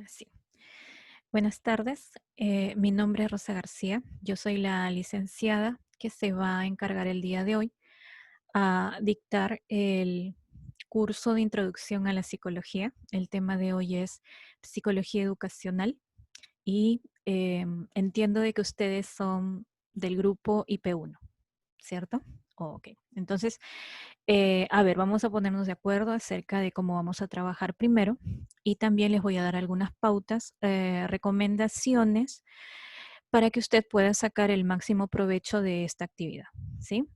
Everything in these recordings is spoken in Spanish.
Sí. Buenas tardes. Mi nombre es Rosa García. Yo soy la licenciada que se va a encargar el día de hoy a dictar el curso de introducción a la psicología. El tema de hoy es psicología educacional y entiendo de que ustedes son del grupo IP1, ¿cierto? Ok. Entonces, a ver, vamos a ponernos de acuerdo acerca de cómo vamos a trabajar primero y también les voy a dar algunas pautas, recomendaciones para que usted pueda sacar el máximo provecho de esta actividad, ¿sí?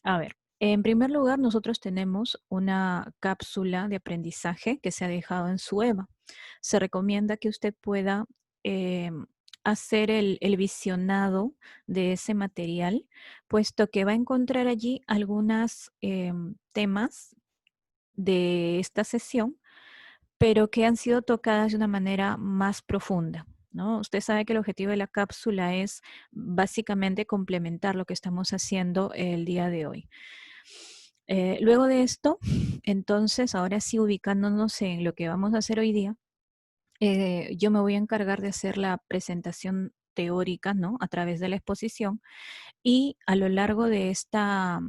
A ver, en primer lugar, nosotros tenemos una cápsula de aprendizaje que se ha dejado en su EVA. Se recomienda que usted pueda eh, hacer el visionado de ese material, puesto que va a encontrar allí algunos temas de esta sesión, pero que han sido tocadas de una manera más profunda, ¿no? Usted sabe que el objetivo de la cápsula es básicamente complementar lo que estamos haciendo el día de hoy. Luego de esto, entonces, ahora sí ubicándonos en lo que vamos a hacer hoy día, yo me voy a encargar de hacer la presentación teórica, ¿no? A través de la exposición y a lo largo de esta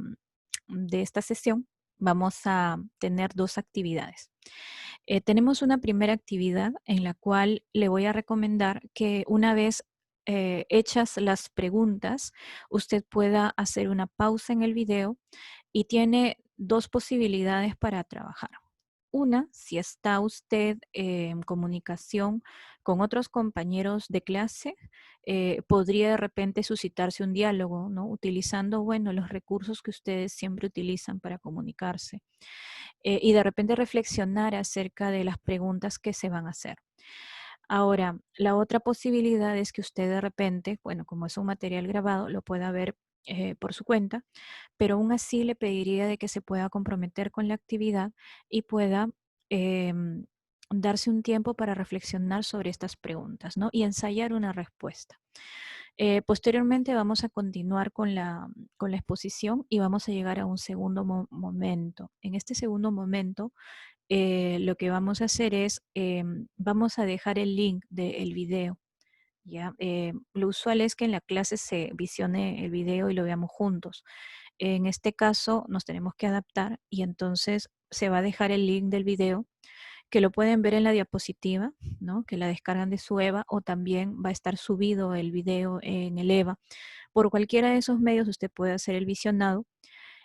sesión vamos a tener dos actividades. Tenemos una primera actividad en la cual le voy a recomendar que una vez hechas las preguntas, usted pueda hacer una pausa en el video y tiene dos posibilidades para trabajar. Una, si está usted en comunicación con otros compañeros de clase, podría de repente suscitarse un diálogo, ¿no? Utilizando, bueno, los recursos que ustedes siempre utilizan para comunicarse. Y de repente reflexionar acerca de las preguntas que se van a hacer. Ahora, la otra posibilidad es que usted de repente, bueno, como es un material grabado, lo pueda ver por su cuenta, pero aún así le pediría de que se pueda comprometer con la actividad y pueda em, darse un tiempo para reflexionar sobre estas preguntas, ¿no? Y ensayar una respuesta. Posteriormente vamos a continuar con la exposición y vamos a llegar a un segundo momento. En este segundo momento, lo que vamos a hacer es, vamos a dejar el link del video. ¿Ya? Lo usual es que en la clase se visione el video y lo veamos juntos. En este caso nos tenemos que adaptar y entonces se va a dejar el link del video que lo pueden ver en la diapositiva, ¿no? Que la descargan de su EVA o también va a estar subido el video en el EVA. Por cualquiera de esos medios usted puede hacer el visionado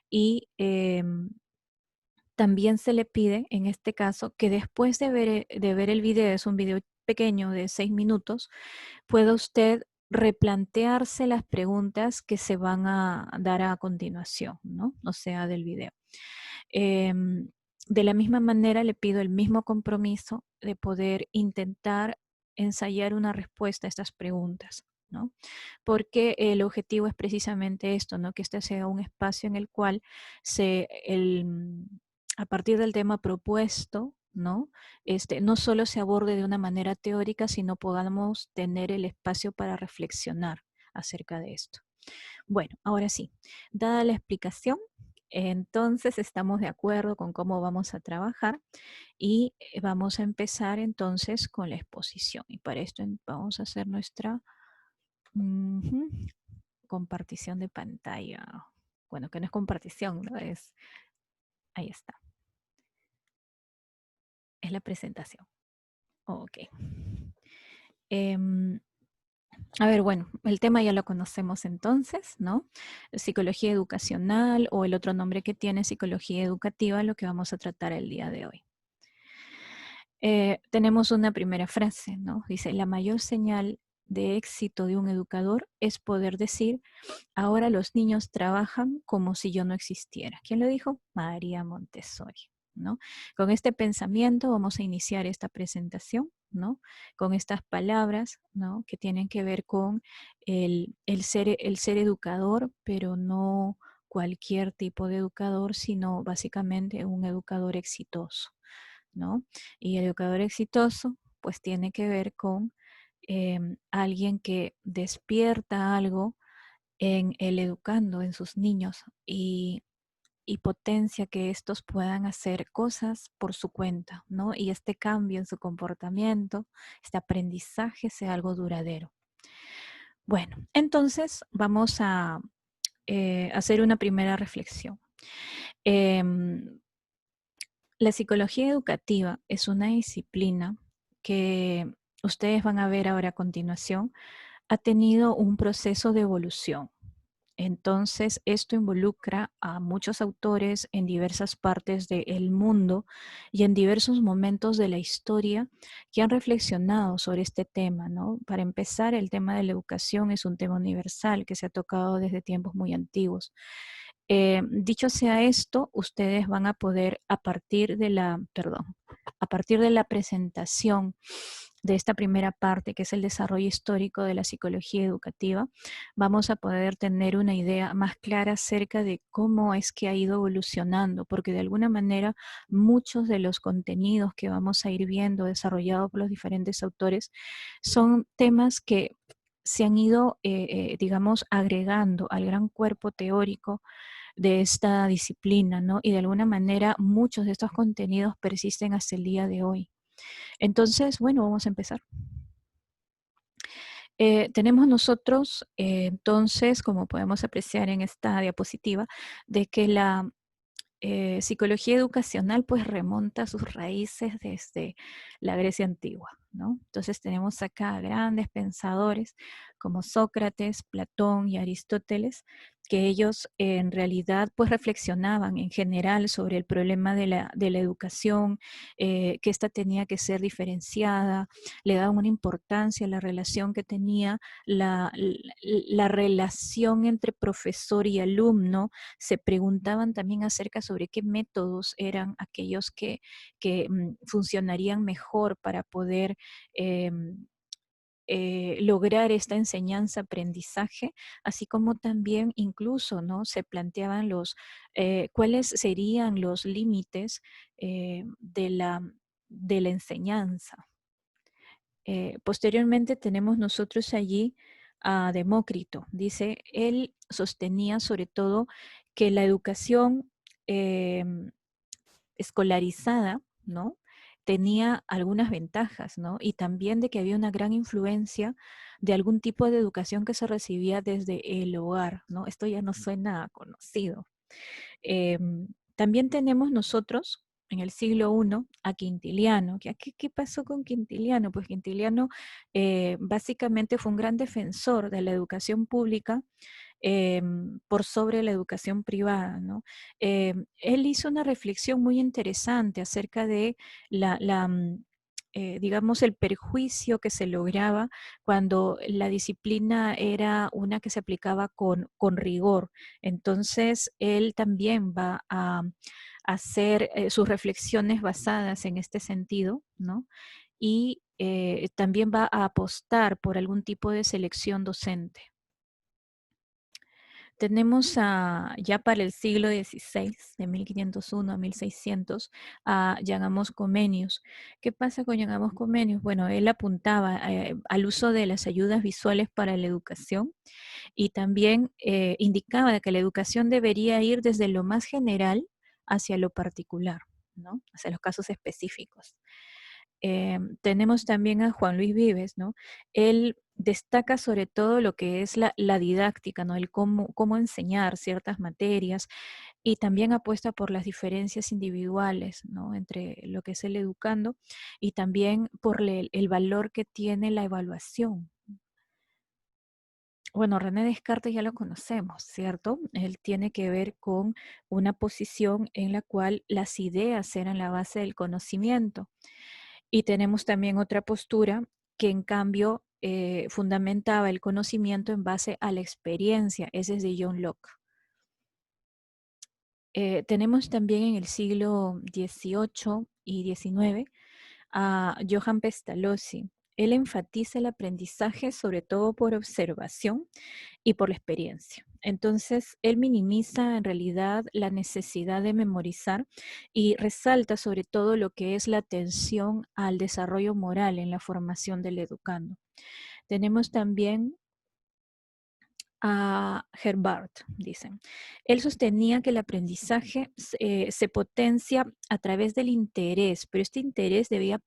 y también se le pide, en este caso, que después de ver el video, es un video pequeño de 6 minutos, pueda usted replantearse las preguntas que se van a dar a continuación, ¿no? O sea, del video. Em, de la misma manera, le pido el mismo compromiso de poder intentar ensayar una respuesta a estas preguntas, ¿no? Porque el objetivo es precisamente esto, ¿no? Que este sea un espacio en el cual a partir del tema propuesto, ¿no? No solo se aborde de una manera teórica, sino podamos tener el espacio para reflexionar acerca de esto. Bueno, ahora sí, dada la explicación, entonces estamos de acuerdo con cómo vamos a trabajar y vamos a empezar entonces con la exposición. Y para esto vamos a hacer nuestra ujú, compartición de pantalla. Bueno, que no es compartición, ¿no? Ahí está, es la presentación. Ok. Em, A ver, bueno, el tema ya lo conocemos entonces, ¿no? Psicología educacional o el otro nombre que tiene psicología educativa, lo que vamos a tratar el día de hoy. Tenemos una primera frase, ¿no? Dice, la mayor señal de éxito de un educador es poder decir, ahora los niños trabajan como si yo no existiera. ¿Quién lo dijo? María Montessori, ¿no? Con este pensamiento vamos a iniciar esta presentación, ¿no? Con estas palabras, ¿no? Que tienen que ver con el ser educador, pero no cualquier tipo de educador, sino básicamente un educador exitoso, ¿no? Y el educador exitoso, pues tiene que ver con alguien que despierta algo en el educando, en sus niños, y potencia que estos puedan hacer cosas por su cuenta, ¿no? Y este cambio en su comportamiento, este aprendizaje sea algo duradero. Bueno, entonces vamos a hacer una primera reflexión. Em, la psicología educativa es una disciplina que ustedes van a ver ahora a continuación, ha tenido un proceso de evolución. Entonces, esto involucra a muchos autores en diversas partes del mundo y en diversos momentos de la historia que han reflexionado sobre este tema, ¿no? Para empezar, el tema de la educación es un tema universal que se ha tocado desde tiempos muy antiguos. Dicho sea esto, ustedes van a poder a partir de la presentación de esta primera parte, que es el desarrollo histórico de la psicología educativa, vamos a poder tener una idea más clara acerca de cómo es que ha ido evolucionando, porque de alguna manera muchos de los contenidos que vamos a ir viendo desarrollados por los diferentes autores son temas que se han ido, digamos, agregando al gran cuerpo teórico de esta disciplina, ¿no? Y de alguna manera muchos de estos contenidos persisten hasta el día de hoy. Entonces, bueno, vamos a empezar. Tenemos nosotros, entonces, como podemos apreciar en esta diapositiva, de que la psicología educacional pues remonta sus raíces desde la Grecia antigua, ¿no? Entonces tenemos acá grandes pensadores como Sócrates, Platón y Aristóteles, que ellos en realidad pues reflexionaban en general sobre el problema de la educación, que ésta tenía que ser diferenciada, le daban una importancia a la relación que tenía la relación entre profesor y alumno. Se preguntaban también acerca sobre qué métodos eran aquellos que funcionarían mejor para poder lograr esta enseñanza-aprendizaje, así como también incluso, ¿no? Se planteaban cuáles serían los límites de la enseñanza. Posteriormente tenemos nosotros allí a Demócrito. Dice, él sostenía sobre todo que la educación escolarizada, ¿no? Tenía algunas ventajas, ¿no? Y también de que había una gran influencia de algún tipo de educación que se recibía desde el hogar, ¿no? Esto ya no suena conocido. También tenemos nosotros en el siglo I a Quintiliano. ¿Qué pasó con Quintiliano? Pues Quintiliano básicamente fue un gran defensor de la educación pública por sobre la educación privada, ¿no? Él hizo una reflexión muy interesante acerca de digamos, el perjuicio que se lograba cuando la disciplina era una que se aplicaba con rigor. Entonces, él también va a hacer sus reflexiones basadas en este sentido, ¿no? Y también va a apostar por algún tipo de selección docente. Tenemos ya para el siglo XVI, de 1501 a 1600, a Jan Amos Comenius. ¿Qué pasa con Jan Amos Comenius? Bueno, él apuntaba al uso de las ayudas visuales para la educación y también indicaba de que la educación debería ir desde lo más general hacia lo particular, ¿no? Hacia los casos específicos. Tenemos también a Juan Luis Vives, ¿no? Él destaca sobre todo lo que es la didáctica, ¿no? El cómo enseñar ciertas materias y también apuesta por las diferencias individuales, ¿no? Entre lo que es el educando y también por el valor que tiene la evaluación. Bueno, René Descartes ya lo conocemos, ¿cierto? Él tiene que ver con una posición en la cual las ideas eran la base del conocimiento. Y tenemos también otra postura que en cambio fundamentaba el conocimiento en base a la experiencia. Ese es de John Locke. Tenemos también en el siglo XVIII y XIX a Johann Pestalozzi. Él enfatiza el aprendizaje sobre todo por observación y por la experiencia. Entonces, él minimiza en realidad la necesidad de memorizar y resalta sobre todo lo que es la atención al desarrollo moral en la formación del educando. Tenemos también a Herbart, dicen. Él sostenía que el aprendizaje se potencia a través del interés, pero este interés debía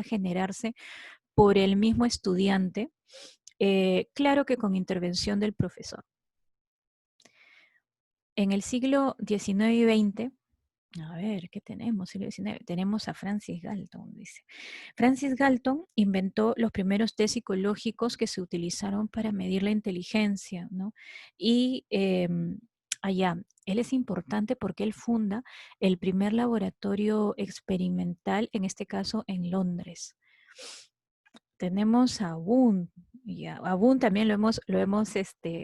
generarse por el mismo estudiante, claro que con intervención del profesor. En el siglo XIX y XX, a ver, ¿qué tenemos? Siglo XIX, tenemos a Francis Galton, dice. Francis Galton inventó los primeros test psicológicos que se utilizaron para medir la inteligencia, ¿no? Y allá, él es importante porque él funda el primer laboratorio experimental, en este caso en Londres. Tenemos a Boone, y a Boone también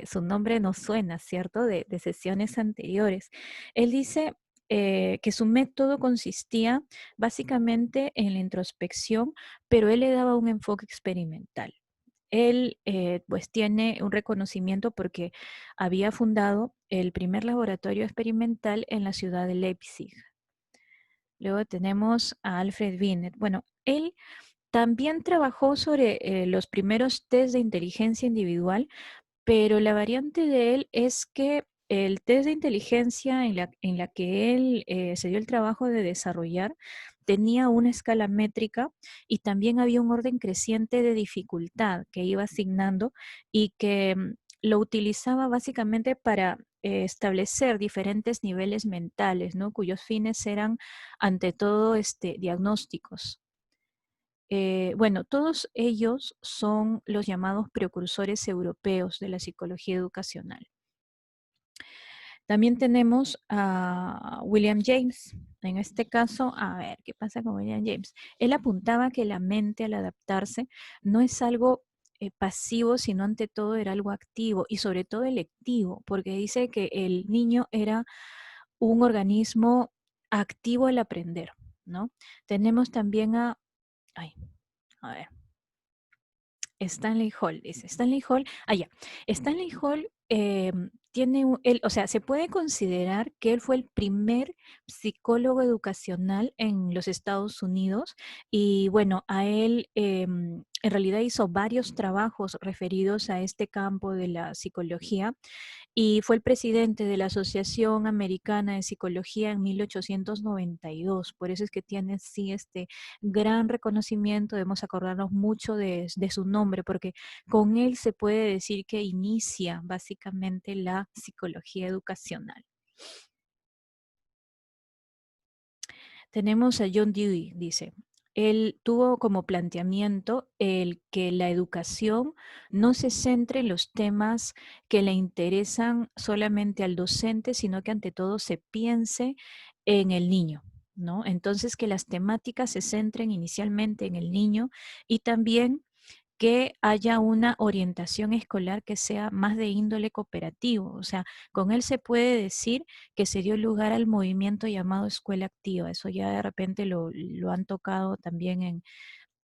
su nombre nos suena, ¿cierto? De sesiones anteriores. Él dice que su método consistía básicamente en la introspección, pero él le daba un enfoque experimental. Él pues tiene un reconocimiento porque había fundado el primer laboratorio experimental en la ciudad de Leipzig. Luego tenemos a Alfred Binet. Bueno, él también trabajó sobre los primeros test de inteligencia individual, pero la variante de él es que el test de inteligencia en la que él se dio el trabajo de desarrollar tenía una escala métrica y también había un orden creciente de dificultad que iba asignando y que lo utilizaba básicamente para establecer diferentes niveles mentales, ¿no? Cuyos fines eran ante todo diagnósticos. Bueno, todos ellos son los llamados precursores europeos de la psicología educacional. También tenemos a William James. En este caso, a ver, ¿qué pasa con William James? Él apuntaba que la mente al adaptarse no es algo pasivo, sino ante todo era algo activo y sobre todo electivo, porque dice que el niño era un organismo activo al aprender, ¿no? Tenemos también ay, a ver, Stanley Hall, dice. Stanley Hall, allá. Stanley Hall tiene, o sea, se puede considerar que él fue el primer psicólogo educacional en los Estados Unidos y bueno, a él en realidad hizo varios trabajos referidos a este campo de la psicología y fue el presidente de la Asociación Americana de Psicología en 1892. Por eso es que tiene sí este gran reconocimiento, debemos acordarnos mucho de su nombre, porque con él se puede decir que inicia básicamente la psicología educacional. Tenemos a John Dewey, dice. Él tuvo como planteamiento el que la educación no se centre en los temas que le interesan solamente al docente, sino que ante todo se piense en el niño, ¿no? Entonces que las temáticas se centren inicialmente en el niño y también que haya una orientación escolar que sea más de índole cooperativo. O sea, con él se puede decir que se dio lugar al movimiento llamado escuela activa. Eso ya de repente lo han tocado también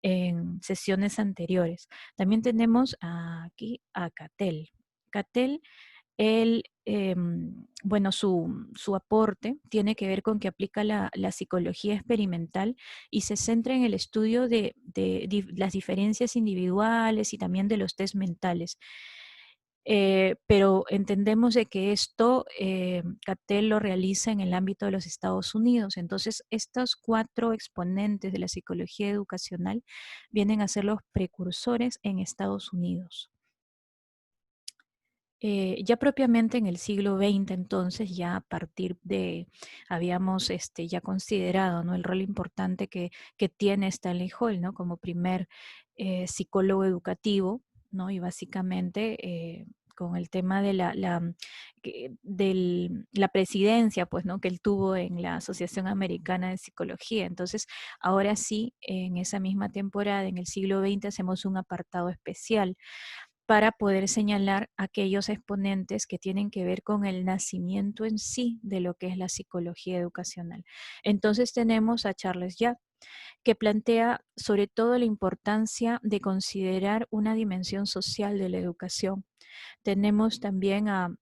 en sesiones anteriores. También tenemos aquí a Cattell. Cattell él, bueno, su aporte tiene que ver con que aplica la psicología experimental y se centra en el estudio de las diferencias individuales y también de los test mentales. Pero entendemos de que esto Cattell lo realiza en el ámbito de los Estados Unidos. Entonces, estos 4 exponentes de la psicología educacional vienen a ser los precursores en Estados Unidos. Ya propiamente en el siglo XX, entonces, ya a partir de, habíamos ya considerado, ¿no? El rol importante que tiene Stanley Hall, ¿no? Como primer psicólogo educativo, ¿no? Y básicamente con el tema de la presidencia, pues, ¿no? Que él tuvo en la Asociación Americana de Psicología. Entonces, ahora sí, en esa misma temporada, en el siglo XX, hacemos un apartado especial para poder señalar aquellos exponentes que tienen que ver con el nacimiento en sí de lo que es la psicología educacional. Entonces tenemos a Charles Jack, que plantea sobre todo la importancia de considerar una dimensión social de la educación. Tenemos también a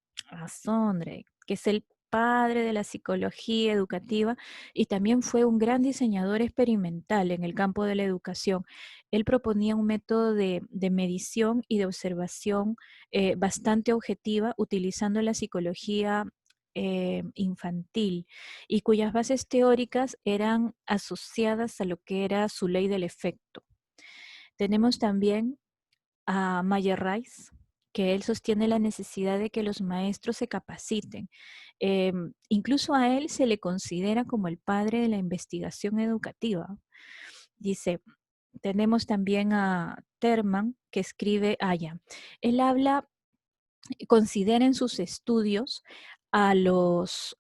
Sondre, que es el padre de la psicología educativa y también fue un gran diseñador experimental en el campo de la educación. Él proponía un método de medición y de observación bastante objetiva utilizando la psicología infantil y cuyas bases teóricas eran asociadas a lo que era su ley del efecto. Tenemos también a Mayer Rice, que él sostiene la necesidad de que los maestros se capaciten. Incluso a él se le considera como el padre de la investigación educativa. Dice, tenemos también a Terman, que escribe allá. Él habla, considera en sus estudios a los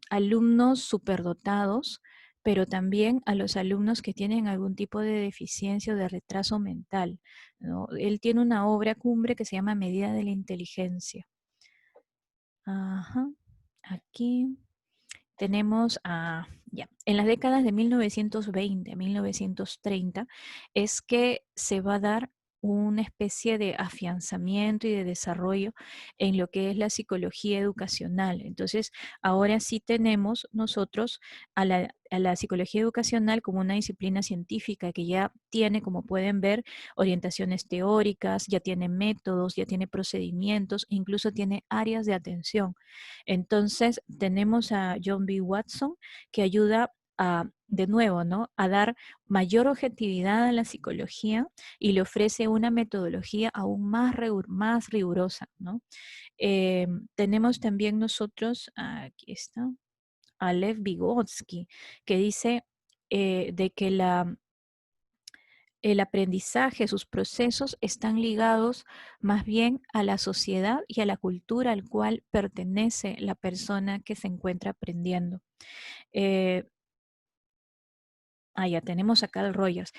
alumnos superdotados, pero también a los alumnos que tienen algún tipo de deficiencia o de retraso mental, ¿no? Él tiene una obra cumbre que se llama Medida de la Inteligencia. Ajá. Aquí tenemos ya, en las décadas de 1920 a 1930 es que se va a dar una especie de afianzamiento y de desarrollo en lo que es la psicología educacional. Entonces, ahora sí tenemos nosotros a la psicología educacional como una disciplina científica que ya tiene, como pueden ver, orientaciones teóricas, ya tiene métodos, ya tiene procedimientos, e incluso tiene áreas de atención. Entonces, tenemos a John B. Watson que ayuda a, de nuevo, ¿no? A dar mayor objetividad a la psicología y le ofrece una metodología aún más rigurosa, ¿no? Tenemos también nosotros, aquí está, a Lev Vygotsky, que dice de que el aprendizaje, sus procesos están ligados más bien a la sociedad y a la cultura al cual pertenece la persona que se encuentra aprendiendo. Eh, ya tenemos a Carl Rogers.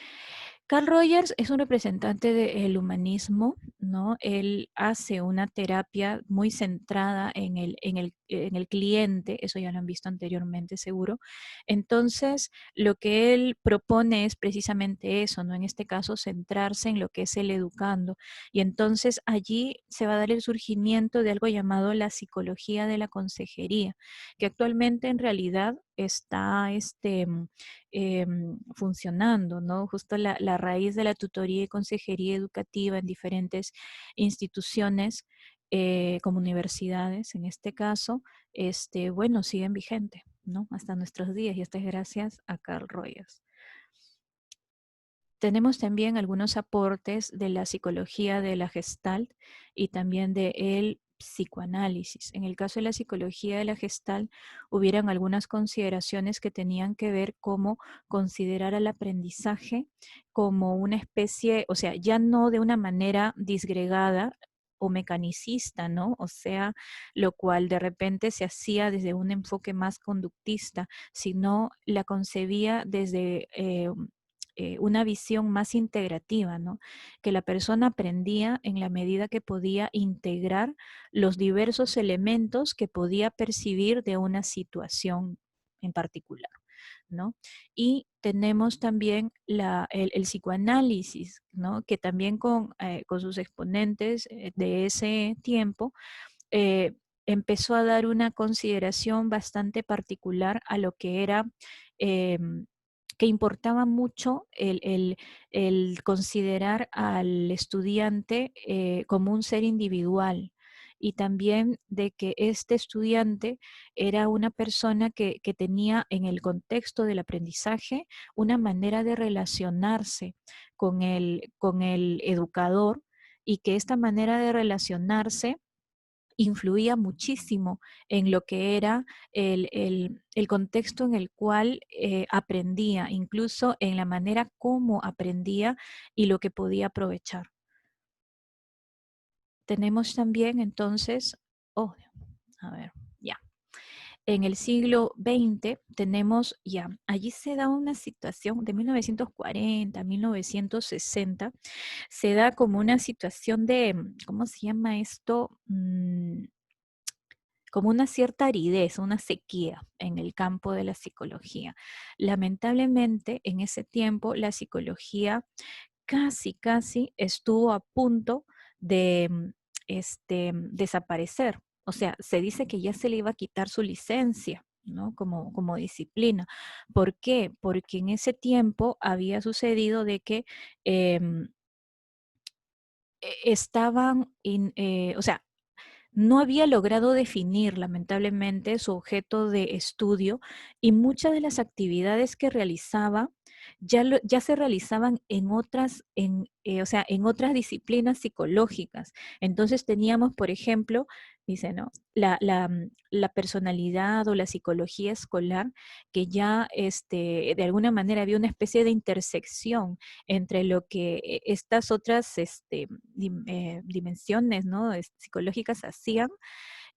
Carl Rogers es un representante del humanismo, ¿no? Él hace una terapia muy centrada en el cliente, eso ya lo han visto anteriormente seguro. Entonces, lo que él propone es precisamente eso, ¿no? En este caso, centrarse en lo que es el educando. Y entonces allí se va a dar el surgimiento de algo llamado la psicología de la consejería, que actualmente en realidad está funcionando, ¿no? Justo la raíz de la tutoría y consejería educativa en diferentes instituciones, como universidades en este caso, bueno, siguen vigentes, ¿no? Hasta nuestros días y esto es gracias a Carl Rogers. Tenemos también algunos aportes de la psicología de la Gestalt y también de el psicoanálisis. En el caso de la psicología de la Gestalt, hubieran algunas consideraciones que tenían que ver cómo considerar al aprendizaje como una especie, o sea, ya no de una manera disgregada o mecanicista, ¿no? O sea, lo cual de repente se hacía desde un enfoque más conductista, sino la concebía desde una visión más integrativa, ¿no? Que la persona aprendía en la medida que podía integrar los diversos elementos que podía percibir de una situación en particular, ¿no? Y tenemos también el psicoanálisis, ¿no? Que también con sus exponentes de ese tiempo, eh, empezó a dar una consideración bastante particular a lo que era, que importaba mucho el considerar al estudiante como un ser individual y también de que este estudiante era una persona que tenía en el contexto del aprendizaje una manera de relacionarse con el educador y que esta manera de relacionarse influía muchísimo en lo que era el contexto en el cual aprendía, incluso en la manera como aprendía y lo que podía aprovechar. Tenemos también entonces, oh, a ver, ya. En el siglo XX tenemos ya, allí se da una situación de 1940, 1960, se da como una situación de, ¿cómo se llama esto? Como una cierta aridez, una sequía en el campo de la psicología. Lamentablemente, en ese tiempo, la psicología casi estuvo a punto de desaparecer. O sea, se dice que ya se le iba a quitar su licencia, ¿no? Como disciplina. ¿Por qué? Porque en ese tiempo había sucedido de que em, estaban, o sea, no había logrado definir, lamentablemente, su objeto de estudio y muchas de las actividades que realizaba ya se realizaban en otras, o sea, en otras disciplinas psicológicas. Entonces teníamos, por ejemplo, dice, ¿no? La personalidad o la psicología escolar, que ya de alguna manera había una especie de intersección entre lo que estas otras dimensiones, ¿no? Psicológicas hacían,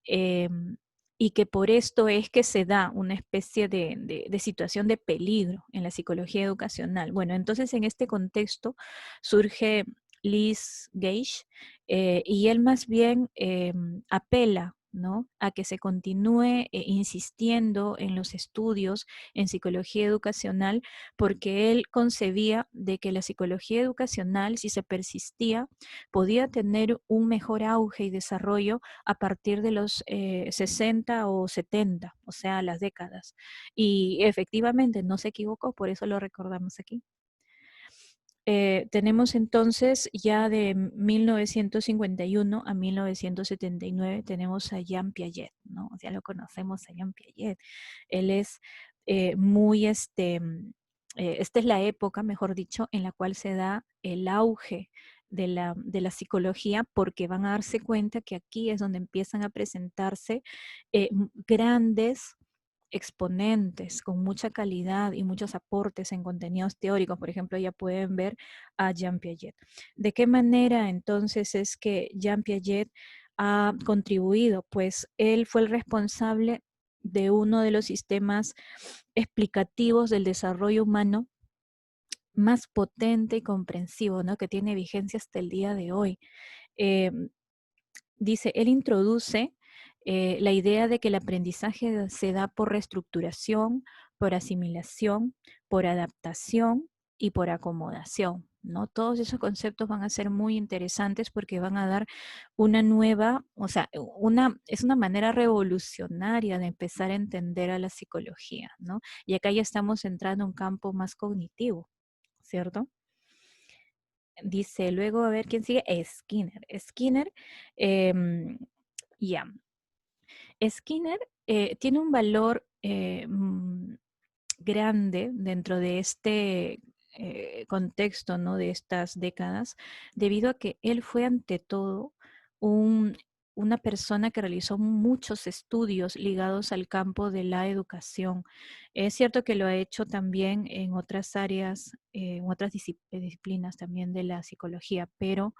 em, y que por esto es que se da una especie de situación de peligro en la psicología educacional. Bueno, entonces en este contexto surge Liz Gage, y él más bien apela, ¿no?, a que se continúe insistiendo en los estudios en psicología educacional, porque él concebía de que la psicología educacional, si se persistía, podía tener un mejor auge y desarrollo a partir de los 60 o 70, o sea, las décadas. Y efectivamente no se equivocó, por eso lo recordamos aquí. Tenemos entonces ya de 1951 a 1979, tenemos a Jean Piaget, ¿no? Ya lo conocemos a Jean Piaget. Él es muy, esta es la época, mejor dicho, en la cual se da el auge de la psicología, porque van a darse cuenta que aquí es donde empiezan a presentarse grandes exponentes con mucha calidad y muchos aportes en contenidos teóricos. Por ejemplo, ya pueden ver a Jean Piaget. ¿De qué manera entonces es que Jean Piaget ha contribuido? Pues él fue el responsable de uno de los sistemas explicativos del desarrollo humano más potente y comprensivo, ¿no?, que tiene vigencia hasta el día de hoy. Eh, Dice, él introduce la idea de que el aprendizaje se da por reestructuración, por asimilación, por adaptación y por acomodación, ¿no? Todos esos conceptos van a ser muy interesantes porque van a dar una nueva, o sea, es una manera revolucionaria de empezar a entender a la psicología, ¿no? Y acá ya estamos entrando en un campo más cognitivo, ¿cierto? Dice, luego, a ver quién sigue, Skinner. Skinner, em, ya. Skinner tiene un valor grande dentro de este contexto, ¿no?, de estas décadas, debido a que él fue ante todo un- una persona que realizó muchos estudios ligados al campo de la educación. Es cierto que lo ha hecho también en otras áreas, en otras disciplinas también de la psicología, pero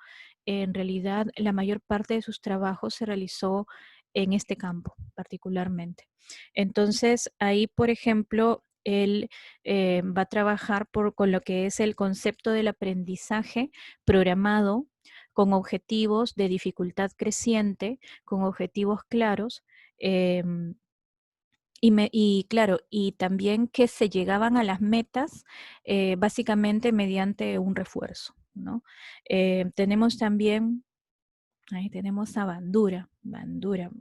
en realidad la mayor parte de sus trabajos se realizó en este campo particularmente. Entonces, ahí, por ejemplo, él va a trabajar con lo que es el concepto del aprendizaje programado con objetivos de dificultad creciente, con objetivos claros, em, y claro, y también que se llegaban a las metas básicamente mediante un refuerzo, ¿no? Tenemos también Ahí tenemos a Bandura,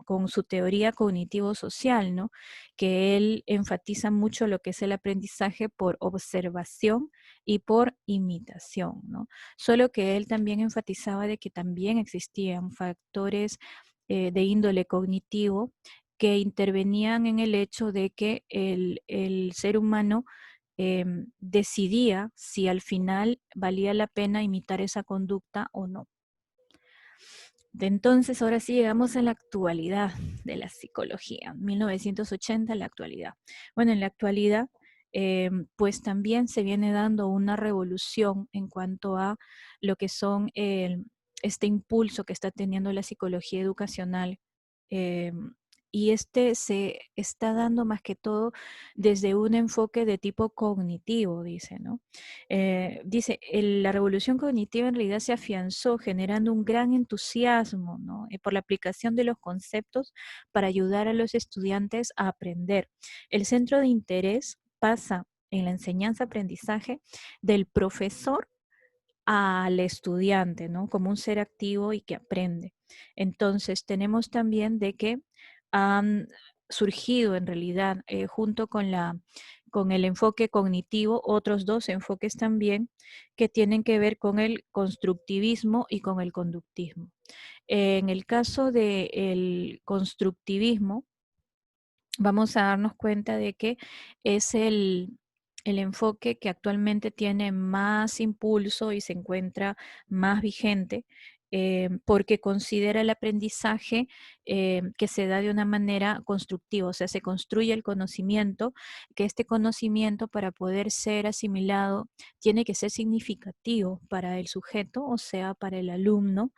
con su teoría cognitivo-social, ¿no?, que él enfatiza mucho lo que es el aprendizaje por observación y por imitación, ¿no? Solo que él también enfatizaba de que también existían factores de índole cognitivo que intervenían en el hecho de que el ser humano decidía si al final valía la pena imitar esa conducta o no. De entonces, ahora sí llegamos a la actualidad de la psicología, 1980, la actualidad. Bueno, en la actualidad, pues también se viene dando una revolución en cuanto a lo que son este impulso que está teniendo la psicología educacional. Y este se está dando más que todo desde un enfoque de tipo cognitivo, dice, ¿no? Dice, la revolución cognitiva en realidad se afianzó generando un gran entusiasmo, ¿no?, por la aplicación de los conceptos para ayudar a los estudiantes a aprender. El centro de interés pasa en la enseñanza-aprendizaje del profesor al estudiante, ¿no?, como un ser activo y que aprende. Entonces, tenemos también de que han surgido en realidad, junto con el enfoque cognitivo, otros dos enfoques también que tienen que ver con el constructivismo y con el conductismo. En el caso del constructivismo, vamos a darnos cuenta de que es el enfoque que actualmente tiene más impulso y se encuentra más vigente, porque considera el aprendizaje que se da de una manera constructiva, o sea, se construye el conocimiento, que este conocimiento para poder ser asimilado tiene que ser significativo para el sujeto, o sea, para el alumno,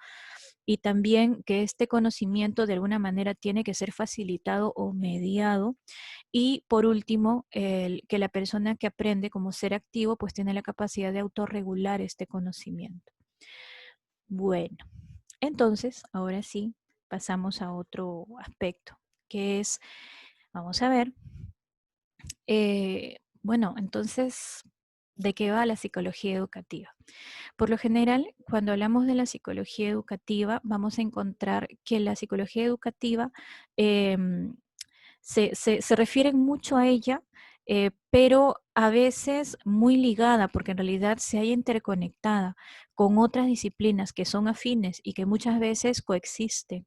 y también que este conocimiento de alguna manera tiene que ser facilitado o mediado. Y por último, que la persona que aprende como ser activo pues tiene la capacidad de autorregular este conocimiento. Bueno, entonces ahora sí pasamos a otro aspecto, que es, vamos a ver, bueno, entonces, ¿de qué va la psicología educativa? Por lo general, cuando hablamos de la psicología educativa, vamos a encontrar que la psicología educativa em, se refieren mucho a ella, pero a veces muy ligada, porque en realidad se halla interconectada con otras disciplinas que son afines y que muchas veces coexisten.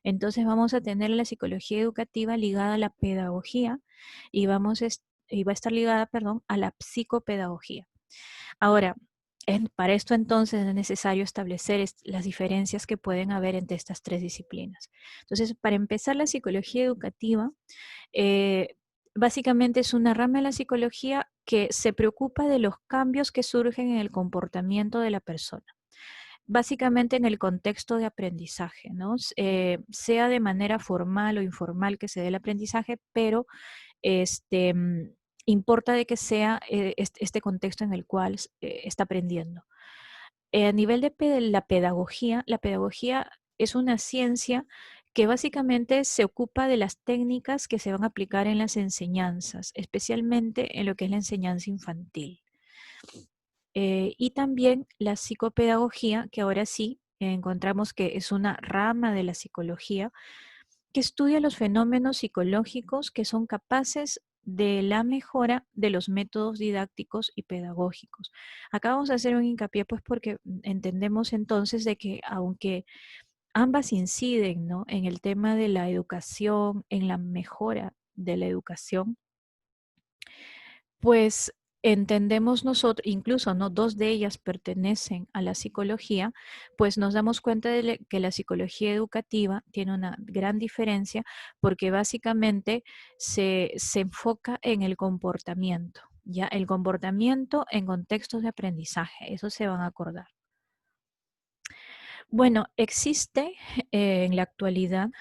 Entonces vamos a tener la psicología educativa ligada a la pedagogía y, y va a estar ligada, perdón, a la psicopedagogía. Ahora, para esto entonces es necesario establecer las diferencias que pueden haber entre estas tres disciplinas. Entonces, para empezar, la psicología educativa eh, básicamente es una rama de la psicología que se preocupa de los cambios que surgen en el comportamiento de la persona. Básicamente en el contexto de aprendizaje, ¿no? Sea de manera formal o informal que se dé el aprendizaje, pero este, importa de que sea este contexto en el cual está aprendiendo. A nivel de la pedagogía es una ciencia que básicamente se ocupa de las técnicas que se van a aplicar en las enseñanzas, especialmente en lo que es la enseñanza infantil. Y también la psicopedagogía, que ahora sí encontramos que es una rama de la psicología, que estudia los fenómenos psicológicos que son capaces de la mejora de los métodos didácticos y pedagógicos. Acá vamos a hacer un hincapié, pues, porque entendemos entonces de que aunque ambas inciden, ¿no?, en el tema de la educación, en la mejora de la educación, pues entendemos nosotros, incluso no dos de ellas pertenecen a la psicología, pues nos damos cuenta de que la psicología educativa tiene una gran diferencia porque básicamente se enfoca en el comportamiento, ya el comportamiento en contextos de aprendizaje, eso se van a acordar. Bueno, existe en la actualidad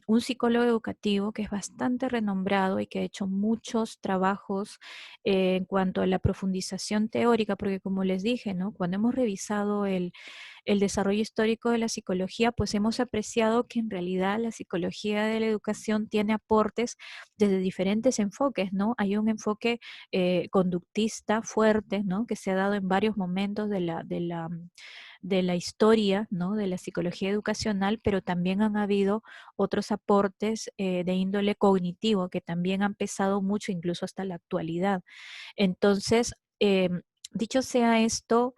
un psicólogo educativo que es bastante renombrado y que ha hecho muchos trabajos en cuanto a la profundización teórica, porque como les dije, ¿no? Cuando hemos revisado el desarrollo histórico de la psicología, pues hemos apreciado que en realidad la psicología de la educación tiene aportes desde diferentes enfoques, ¿no? Hay un enfoque conductista fuerte, ¿no? Que se ha dado en varios momentos de la historia, ¿no?, de la psicología educacional, pero también han habido otros aportes de índole cognitivo que también han pesado mucho, incluso hasta la actualidad. Entonces, dicho sea esto,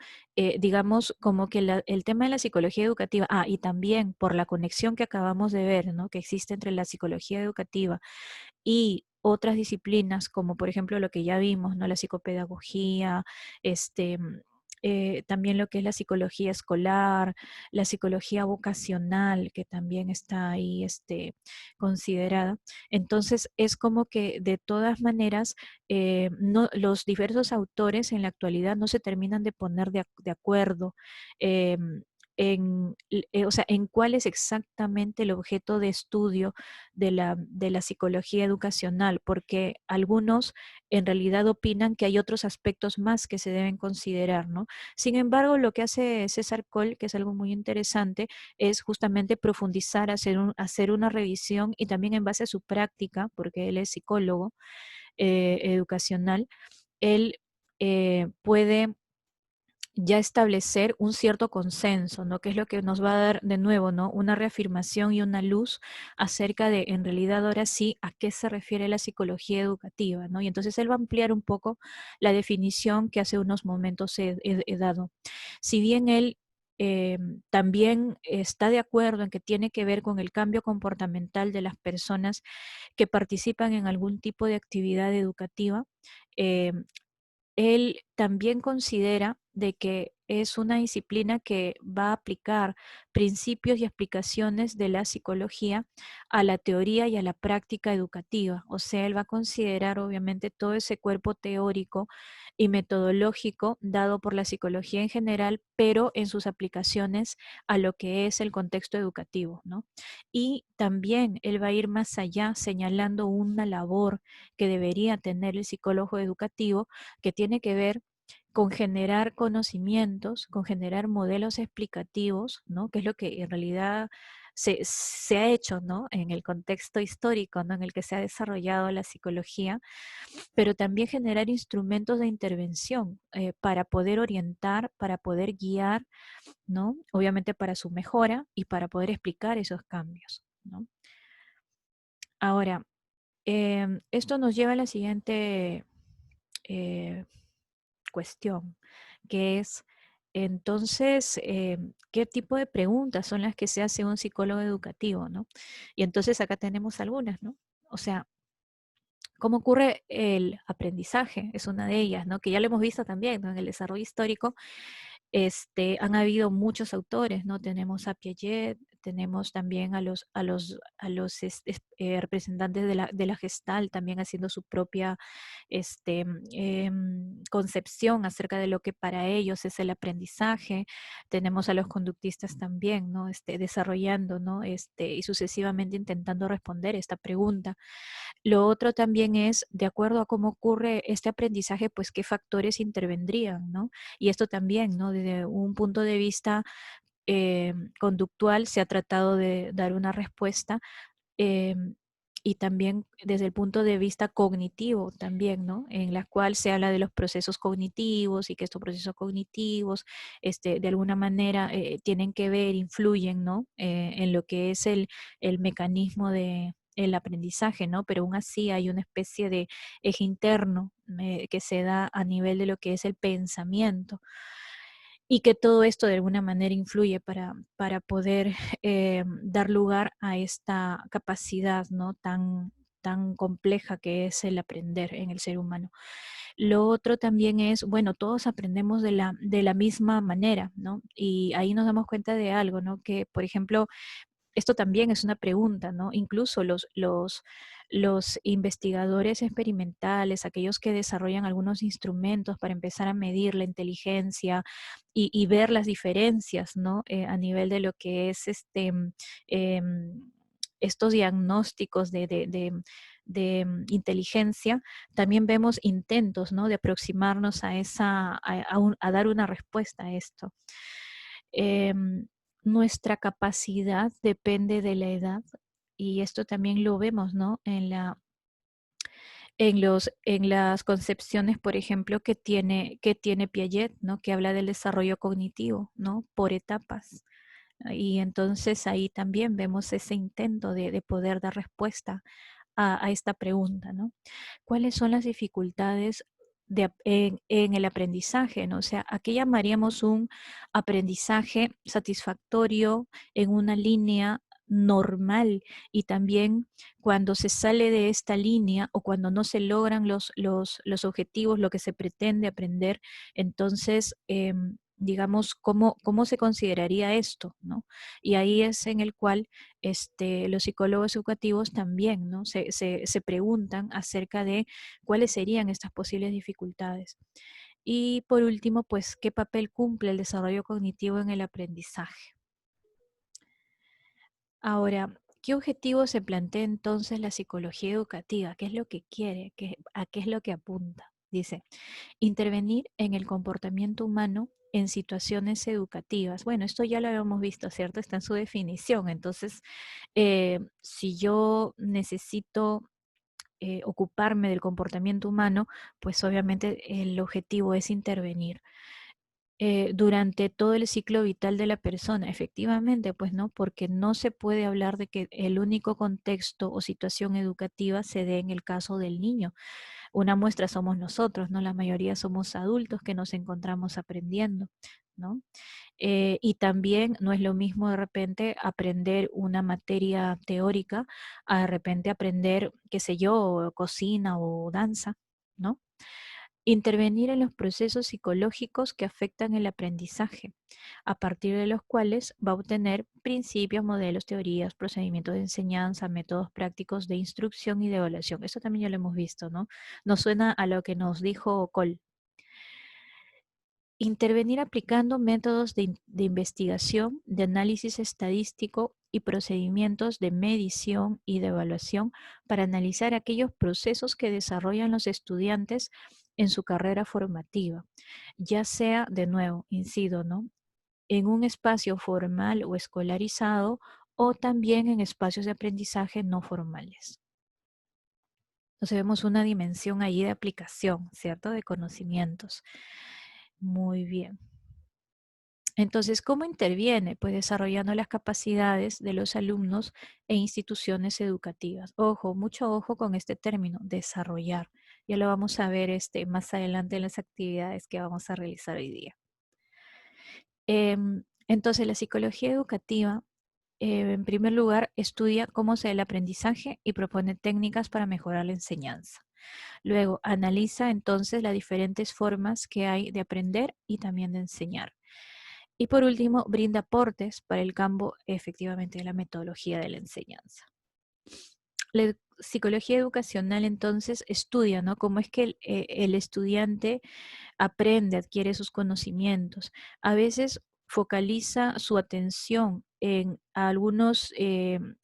digamos como que el tema de la psicología educativa, y también por la conexión que acabamos de ver, ¿no?, que existe entre la psicología educativa y otras disciplinas, como por ejemplo lo que ya vimos, ¿no? La psicopedagogía, también lo que es la psicología escolar, la psicología vocacional, que también está ahí considerada. Entonces, es como que de todas maneras, los diversos autores en la actualidad no se terminan de poner de acuerdo. em, o sea, en cuál es exactamente el objeto de estudio de la psicología educacional, porque algunos en realidad opinan que hay otros aspectos más que se deben considerar, ¿no? Sin embargo, lo que hace César Coll, que es algo muy interesante, es justamente profundizar, hacer una revisión y también en base a su práctica, porque él es psicólogo educacional, él puede ya establecer un cierto consenso, ¿no? Que es lo que nos va a dar de nuevo, ¿no? Una reafirmación y una luz acerca de, en realidad, ahora sí, a qué se refiere la psicología educativa, ¿no? Y entonces él va a ampliar un poco la definición que hace unos momentos he dado. Si bien él también está de acuerdo en que tiene que ver con el cambio comportamental de las personas que participan en algún tipo de actividad educativa, eh, él también considera de que es una disciplina que va a aplicar principios y explicaciones de la psicología a la teoría y a la práctica educativa. O sea, él va a considerar obviamente todo ese cuerpo teórico y metodológico dado por la psicología en general, pero en sus aplicaciones a lo que es el contexto educativo, ¿no? Y también él va a ir más allá señalando una labor que debería tener el psicólogo educativo que tiene que ver con generar conocimientos, con generar modelos explicativos, ¿no? Que es lo que en realidad se ha hecho, ¿no? En el contexto histórico, ¿no? En el que se ha desarrollado la psicología, pero también generar instrumentos de intervención para poder orientar, para poder guiar, ¿no? Obviamente para su mejora y para poder explicar esos cambios, ¿no? Ahora, esto nos lleva a la siguiente eh, cuestión, que es entonces, ¿qué tipo de preguntas son las que se hace un psicólogo educativo, ¿no? Y entonces acá tenemos algunas, ¿no? O sea, ¿cómo ocurre el aprendizaje? Es una de ellas, ¿no? Que ya lo hemos visto también, ¿no? En el desarrollo histórico, han habido muchos autores, ¿no? Tenemos a Piaget, tenemos también a los representantes de la Gestalt también haciendo su propia concepción acerca de lo que para ellos es el aprendizaje. Tenemos a los conductistas también, ¿no? Desarrollando, ¿no? Y sucesivamente intentando responder esta pregunta. Lo otro también es, de acuerdo a cómo ocurre este aprendizaje, pues qué factores intervendrían, ¿no? Y esto también, ¿no? Desde un punto de vista conductual se ha tratado de dar una respuesta em, y también desde el punto de vista cognitivo también, ¿no? En la cual se habla de los procesos cognitivos y que estos procesos cognitivos, de alguna manera tienen que ver, influyen, ¿no? En lo que es el mecanismo de el aprendizaje, ¿no? Pero aún así hay una especie de eje interno que se da a nivel de lo que es el pensamiento y que todo esto de alguna manera influye para poder dar lugar a esta capacidad, ¿no? Tan compleja que es el aprender en el ser humano. Lo otro también es, bueno, todos aprendemos de la misma manera, ¿no? Y ahí nos damos cuenta de algo, ¿no? Que, por ejemplo, esto también es una pregunta, ¿no? Incluso los investigadores experimentales, aquellos que desarrollan algunos instrumentos para empezar a medir la inteligencia y ver las diferencias, ¿no? A nivel de lo que es em, estos diagnósticos de inteligencia, también vemos intentos, ¿no? De aproximarnos a dar una respuesta a esto. Em, Nuestra capacidad depende de la edad y esto también lo vemos, ¿no? En las concepciones, por ejemplo, que tiene Piaget, ¿no? Que habla del desarrollo cognitivo, ¿no? Por etapas. Y entonces ahí también vemos ese intento de poder dar respuesta a esta pregunta, ¿no? ¿Cuáles son las dificultades en el aprendizaje, ¿no? O sea, ¿a qué llamaríamos un aprendizaje satisfactorio en una línea normal? Y también cuando se sale de esta línea o cuando no se logran los objetivos, lo que se pretende aprender, entonces, digamos, ¿cómo se consideraría esto, ¿no? Y ahí es en el cual los psicólogos educativos también, ¿no? Se preguntan acerca de cuáles serían estas posibles dificultades. Y por último, pues, ¿qué papel cumple el desarrollo cognitivo en el aprendizaje? Ahora, ¿qué objetivo se plantea entonces la psicología educativa? ¿Qué es lo que quiere? ¿A qué es lo que apunta? Dice, intervenir en el comportamiento humano en situaciones educativas. Bueno, esto ya lo habíamos visto, ¿cierto? Está en su definición. Entonces, si yo necesito ocuparme del comportamiento humano, pues obviamente el objetivo es intervenir. durante todo el ciclo vital de la persona. Efectivamente, pues no, porque no se puede hablar de que el único contexto o situación educativa se dé en el caso del niño. Una muestra somos nosotros, ¿no? La mayoría somos adultos que nos encontramos aprendiendo, ¿no? Y también no es lo mismo de repente aprender una materia teórica a de repente aprender, qué sé yo, cocina o danza, ¿no? Intervenir en los procesos psicológicos que afectan el aprendizaje, a partir de los cuales va a obtener principios, modelos, teorías, procedimientos de enseñanza, métodos prácticos de instrucción y de evaluación. Eso también ya lo hemos visto, ¿no? Nos suena a lo que nos dijo Cole. Intervenir aplicando métodos de investigación, de análisis estadístico y procedimientos de medición y de evaluación para analizar aquellos procesos que desarrollan los estudiantes en su carrera formativa, ya sea, de nuevo, incido, ¿no? En un espacio formal o escolarizado o también en espacios de aprendizaje no formales. Entonces vemos una dimensión ahí de aplicación, ¿cierto? De conocimientos. Muy bien. Entonces, ¿cómo interviene? Pues desarrollando las capacidades de los alumnos e instituciones educativas. Ojo, mucho ojo con este término, desarrollar. Ya lo vamos a ver más adelante en las actividades que vamos a realizar hoy día. Entonces, la psicología educativa, en primer lugar, estudia cómo se da el aprendizaje y propone técnicas para mejorar la enseñanza. Luego, analiza entonces las diferentes formas que hay de aprender y también de enseñar. Y por último, brinda aportes para el campo efectivamente de la metodología de la enseñanza. La psicología educacional entonces estudia, ¿no? Cómo es que el estudiante aprende, adquiere sus conocimientos. A veces focaliza su atención en algunos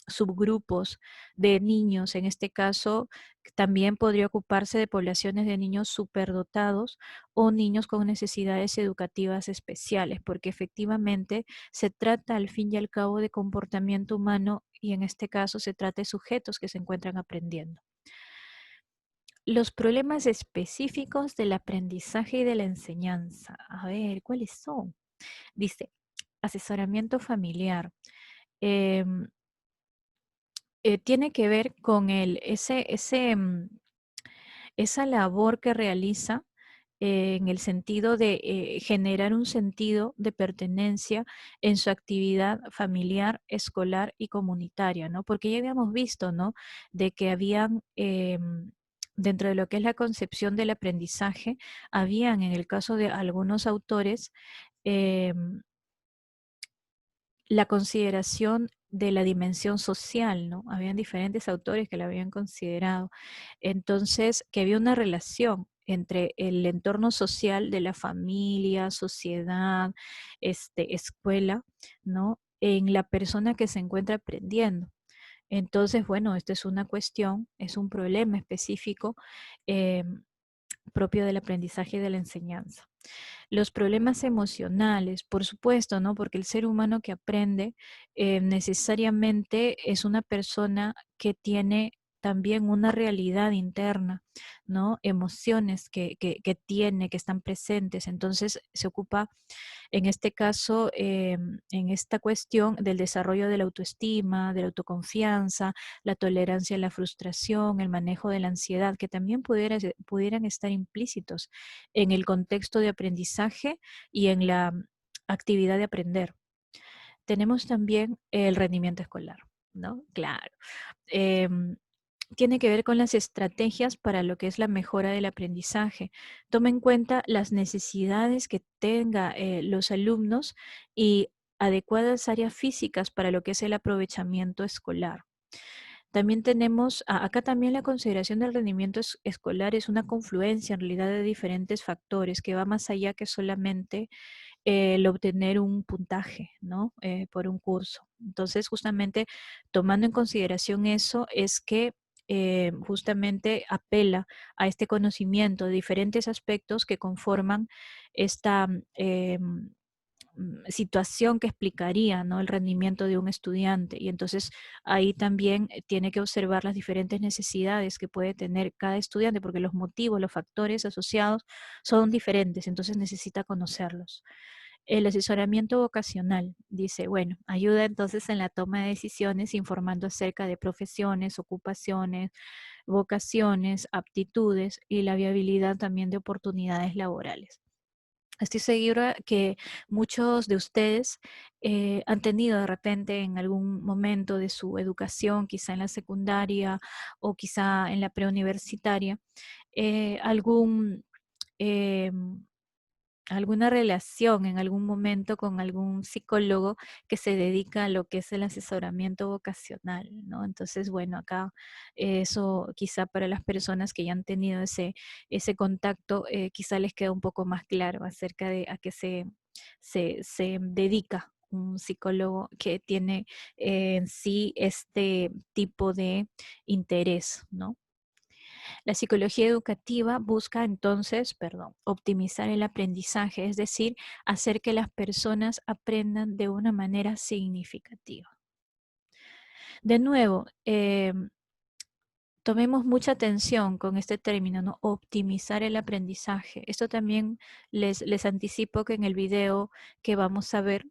subgrupos de niños. En este caso, también podría ocuparse de poblaciones de niños superdotados o niños con necesidades educativas especiales, porque efectivamente se trata al fin y al cabo de comportamiento humano y en este caso se trata de sujetos que se encuentran aprendiendo. Los problemas específicos del aprendizaje y de la enseñanza. A ver, ¿cuáles son? Dice, asesoramiento familiar. Em, Tiene que ver con esa labor que realiza en el sentido de generar un sentido de pertenencia en su actividad familiar, escolar y comunitaria, ¿no? Porque ya habíamos visto, ¿no? De que habían, dentro de lo que es la concepción del aprendizaje, habían, en el caso de algunos autores, em, la consideración de la dimensión social, ¿no? Habían diferentes autores que la habían considerado. Entonces, que había una relación entre el entorno social de la familia, sociedad, escuela, ¿no? En la persona que se encuentra aprendiendo. Entonces, bueno, esta es una cuestión, es un problema específico propio del aprendizaje y de la enseñanza. Los problemas emocionales, por supuesto, ¿no? Porque el ser humano que aprende necesariamente es una persona que tiene también una realidad interna, ¿no? Emociones que tiene, que están presentes. Entonces se ocupa, en este caso, en esta cuestión del desarrollo de la autoestima, de la autoconfianza, la tolerancia a la frustración, el manejo de la ansiedad, que también pudieran estar implícitos en el contexto de aprendizaje y en la actividad de aprender. Tenemos también el rendimiento escolar, ¿no? Claro. Em, Tiene que ver con las estrategias para lo que es la mejora del aprendizaje. Toma en cuenta las necesidades que tengan los alumnos y adecuadas áreas físicas para lo que es el aprovechamiento escolar. También tenemos, acá también la consideración del rendimiento escolar es una confluencia en realidad de diferentes factores que va más allá que solamente el obtener un puntaje, ¿no? Por un curso. Entonces, justamente tomando en consideración eso, es que justamente apela a este conocimiento de diferentes aspectos que conforman esta situación que explicaría, ¿no?, el rendimiento de un estudiante. Y entonces ahí también tiene que observar las diferentes necesidades que puede tener cada estudiante, porque los motivos, los factores asociados son diferentes, entonces necesita conocerlos. El asesoramiento vocacional dice, bueno, ayuda entonces en la toma de decisiones informando acerca de profesiones, ocupaciones, vocaciones, aptitudes y la viabilidad también de oportunidades laborales. Estoy segura que muchos de ustedes han tenido de repente en algún momento de su educación, quizá en la secundaria o quizá en la preuniversitaria, algún em, alguna relación en algún momento con algún psicólogo que se dedica a lo que es el asesoramiento vocacional, ¿no? Entonces, bueno, acá eso quizá para las personas que ya han tenido ese contacto, quizá les queda un poco más claro acerca de a qué se dedica un psicólogo que tiene en sí este tipo de interés, ¿no? La psicología educativa busca entonces, optimizar el aprendizaje, es decir, hacer que las personas aprendan de una manera significativa. De nuevo, tomemos mucha atención con este término, ¿no? Optimizar el aprendizaje. Esto también les anticipo que en el video que vamos a ver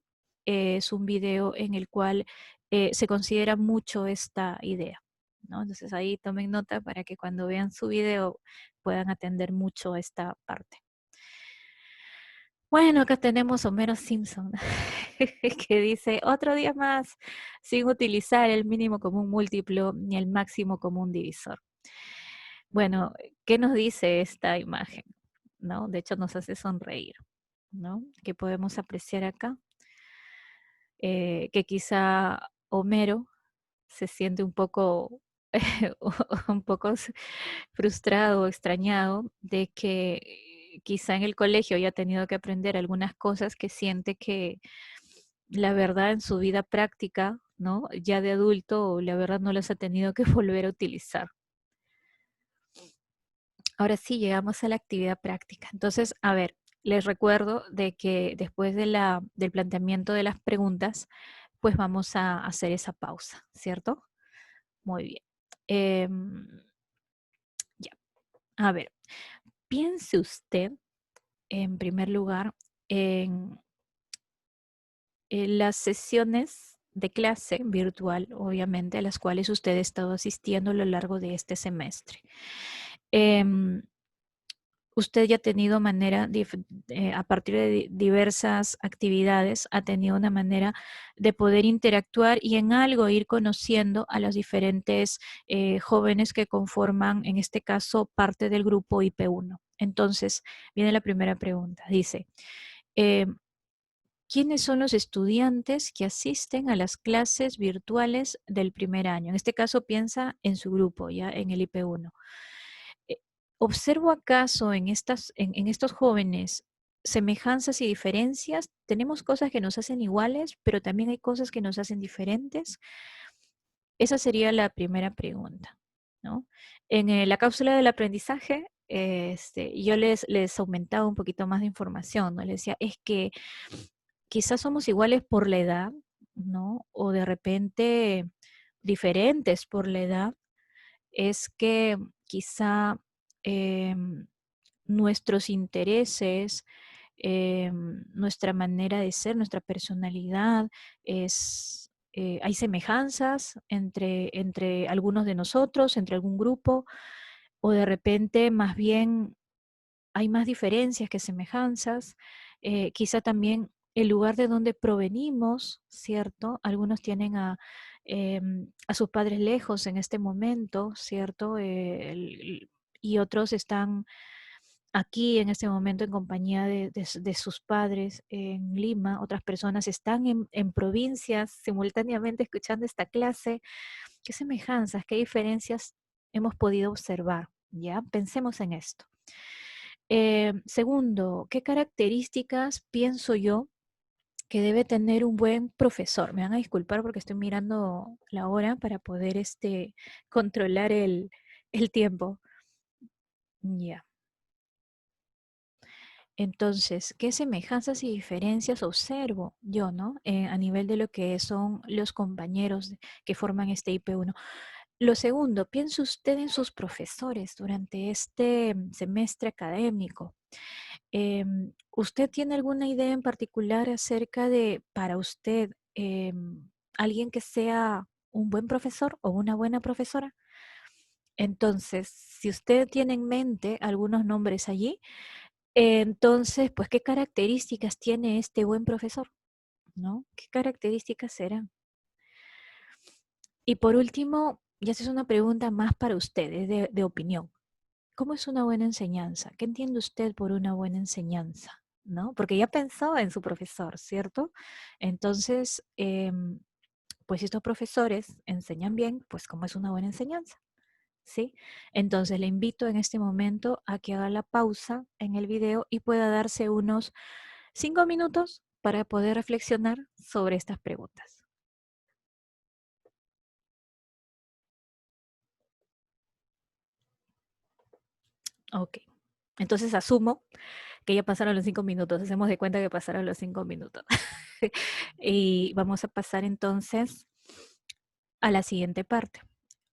es un video en el cual se considera mucho esta idea, ¿no? Entonces ahí tomen nota para que cuando vean su video puedan atender mucho esta parte. Bueno, acá tenemos a Homero Simpson, que dice, otro día más sin utilizar el mínimo común múltiplo ni el máximo común divisor. Bueno, ¿qué nos dice esta imagen? ¿No? De hecho, nos hace sonreír, ¿no? ¿Qué podemos apreciar acá? Que quizá Homero se siente un poco, un poco frustrado o extrañado de que quizá en el colegio haya tenido que aprender algunas cosas que siente que la verdad en su vida práctica, ¿no? Ya de adulto, la verdad no las ha tenido que volver a utilizar. Ahora sí, llegamos a la actividad práctica. Entonces, a ver, les recuerdo de que después del planteamiento de las preguntas, pues vamos a hacer esa pausa, ¿cierto? Muy bien. Ya, a ver, piense usted, en primer lugar, en las sesiones de clase virtual, obviamente, a las cuales usted ha estado asistiendo a lo largo de este semestre. Usted ya ha tenido a partir de diversas actividades, ha tenido una manera de poder interactuar y en algo ir conociendo a los diferentes jóvenes que conforman, en este caso, parte del grupo IP1. Entonces, viene la primera pregunta. Dice, eh, ¿quiénes son los estudiantes que asisten a las clases virtuales del primer año? En este caso, piensa en su grupo, ya en el IP1. Eh, ¿Observo acaso en estos jóvenes semejanzas y diferencias? ¿Tenemos cosas que nos hacen iguales, pero también hay cosas que nos hacen diferentes? Esa sería la primera pregunta, ¿no? En la cápsula del aprendizaje, yo les aumentaba un poquito más de información, ¿no? Les decía, es que quizás somos iguales por la edad, ¿no? O de repente diferentes por la edad, es que quizá em, nuestros intereses, nuestra manera de ser, nuestra personalidad, hay semejanzas entre algunos de nosotros, entre algún grupo, o de repente más bien hay más diferencias que semejanzas. Quizá también el lugar de donde provenimos, ¿cierto? Algunos tienen a sus padres lejos en este momento, ¿cierto? Y otros están aquí en este momento en compañía de sus padres en Lima. Otras personas están en provincias simultáneamente escuchando esta clase. ¿Qué semejanzas, qué diferencias hemos podido observar? ¿Ya? Pensemos en esto. Segundo, ¿qué características pienso yo que debe tener un buen profesor? Me van a disculpar porque estoy mirando la hora para poder controlar el tiempo. Ya. Entonces, ¿qué semejanzas y diferencias observo yo, ¿no? A nivel de lo que son los compañeros que forman este IP1. Lo segundo, piense usted en sus profesores durante este semestre académico. ¿Usted tiene alguna idea en particular acerca de, para usted, alguien que sea un buen profesor o una buena profesora? Entonces, si usted tiene en mente algunos nombres allí, entonces, pues, ¿qué características tiene este buen profesor? ¿No? ¿Qué características serán? Y por último, ya esa es una pregunta más para ustedes de opinión. ¿Cómo es una buena enseñanza? ¿Qué entiende usted por una buena enseñanza? ¿No? Porque ya pensó en su profesor, ¿cierto? Entonces, pues si estos profesores enseñan bien, pues ¿cómo es una buena enseñanza? ¿Sí? Entonces le invito en este momento a que haga la pausa en el video y pueda darse unos 5 minutos para poder reflexionar sobre estas preguntas. Ok. Entonces asumo que ya pasaron los 5 minutos. Hacemos de cuenta que pasaron los 5 minutos. Y vamos a pasar entonces a la siguiente parte.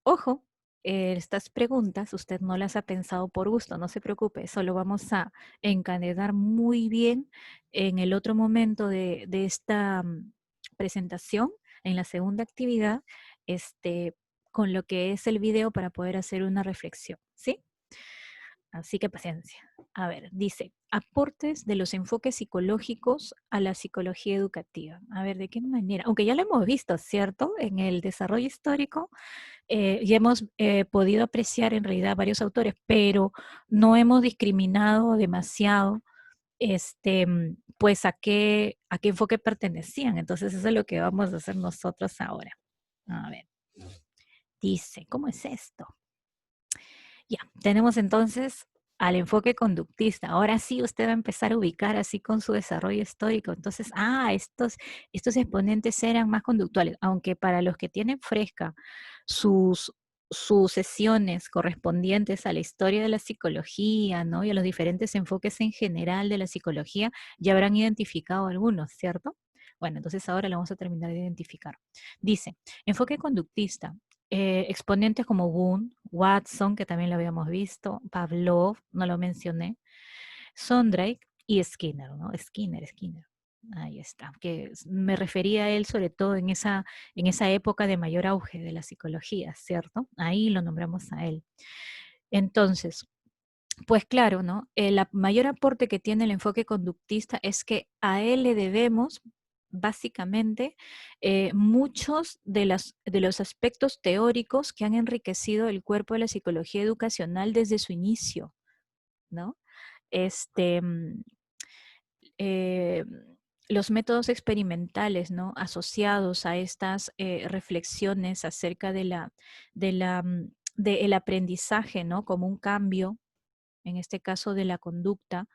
Ojo, estas preguntas usted no las ha pensado por gusto, no se preocupe, solo vamos a encadenar muy bien en el otro momento de esta presentación, en la segunda actividad, este, con lo que es el video para poder hacer una reflexión, ¿sí? Así que paciencia. A ver, dice, aportes de los enfoques psicológicos a la psicología educativa. A ver, ¿de qué manera? Aunque ya lo hemos visto, ¿cierto? En el desarrollo histórico, ya hemos podido apreciar en realidad varios autores, pero no hemos discriminado demasiado, pues a qué enfoque pertenecían. Entonces eso es lo que vamos a hacer nosotros ahora. A ver, dice, ¿cómo es esto? Ya, tenemos entonces al enfoque conductista. Ahora sí usted va a empezar a ubicar así con su desarrollo histórico. Entonces, estos exponentes eran más conductuales, aunque para los que tienen fresca sus, sus sesiones correspondientes a la historia de la psicología, ¿no? Y a los diferentes enfoques en general de la psicología, ya habrán identificado algunos, ¿cierto? Bueno, entonces ahora lo vamos a terminar de identificar. Dice, enfoque conductista, exponentes como Boone, Watson, que también lo habíamos visto, Pavlov, no lo mencioné, Sondrake y Skinner, ¿no? Skinner. Ahí está, que me refería a él sobre todo en esa época de mayor auge de la psicología, ¿cierto? Ahí lo nombramos a él. Entonces, pues claro, ¿no? El mayor aporte que tiene el enfoque conductista es que a él le debemos básicamente muchos de los aspectos teóricos que han enriquecido el cuerpo de la psicología educacional desde su inicio, ¿no? Este, mm, eh, los métodos experimentales, ¿no? Asociados a estas reflexiones acerca del aprendizaje, ¿no? Como un cambio, en este caso de la conducta,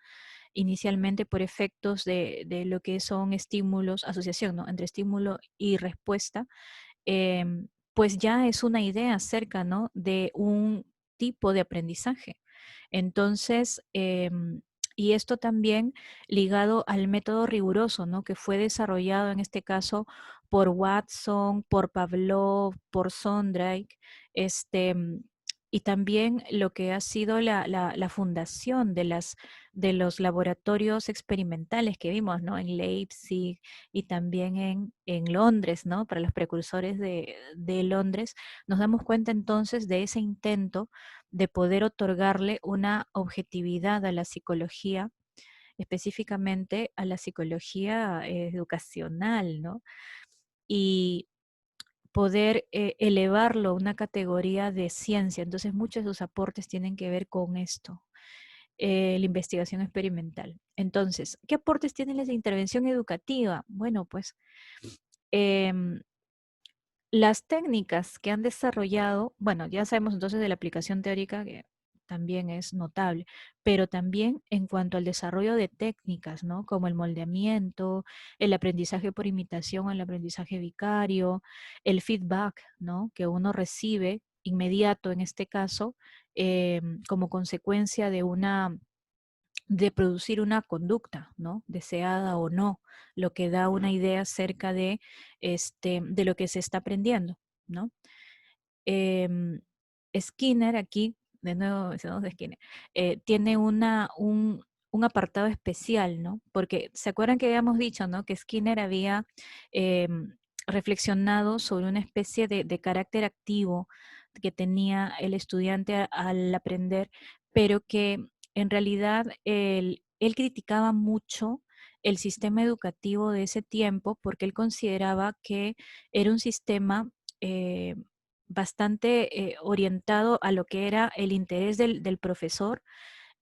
inicialmente por efectos de lo que son estímulos, asociación, ¿no? Entre estímulo y respuesta, pues ya es una idea acerca, ¿no? De un tipo de aprendizaje. Entonces, y esto también ligado al método riguroso, ¿no? Que fue desarrollado en este caso por Watson, por Pavlov, por Sondrake, y también lo que ha sido la fundación de los laboratorios experimentales que vimos, ¿no? En Leipzig y también en Londres, ¿no? Para los precursores de Londres, nos damos cuenta entonces de ese intento de poder otorgarle una objetividad a la psicología, específicamente a la psicología educacional, ¿no? Y poder elevarlo a una categoría de ciencia. Entonces, muchos de sus aportes tienen que ver con esto, la investigación experimental. Entonces, ¿qué aportes tiene la intervención educativa? Bueno, pues em, las técnicas que han desarrollado, bueno, ya sabemos entonces de la aplicación teórica que también es notable, pero también en cuanto al desarrollo de técnicas, ¿no? Como el moldeamiento, el aprendizaje por imitación, el aprendizaje vicario, el feedback, ¿no? Que uno recibe inmediato en este caso, como consecuencia de producir una conducta, ¿no? Deseada o no, lo que da una idea acerca de lo que se está aprendiendo, ¿no? Em, Skinner aquí, de nuevo mencionamos de Skinner, tiene un apartado especial, ¿no? Porque se acuerdan que habíamos dicho, ¿no? Que Skinner había reflexionado sobre una especie de carácter activo que tenía el estudiante al aprender, pero que en realidad él criticaba mucho el sistema educativo de ese tiempo porque él consideraba que era un sistema eh, bastante orientado a lo que era el interés del profesor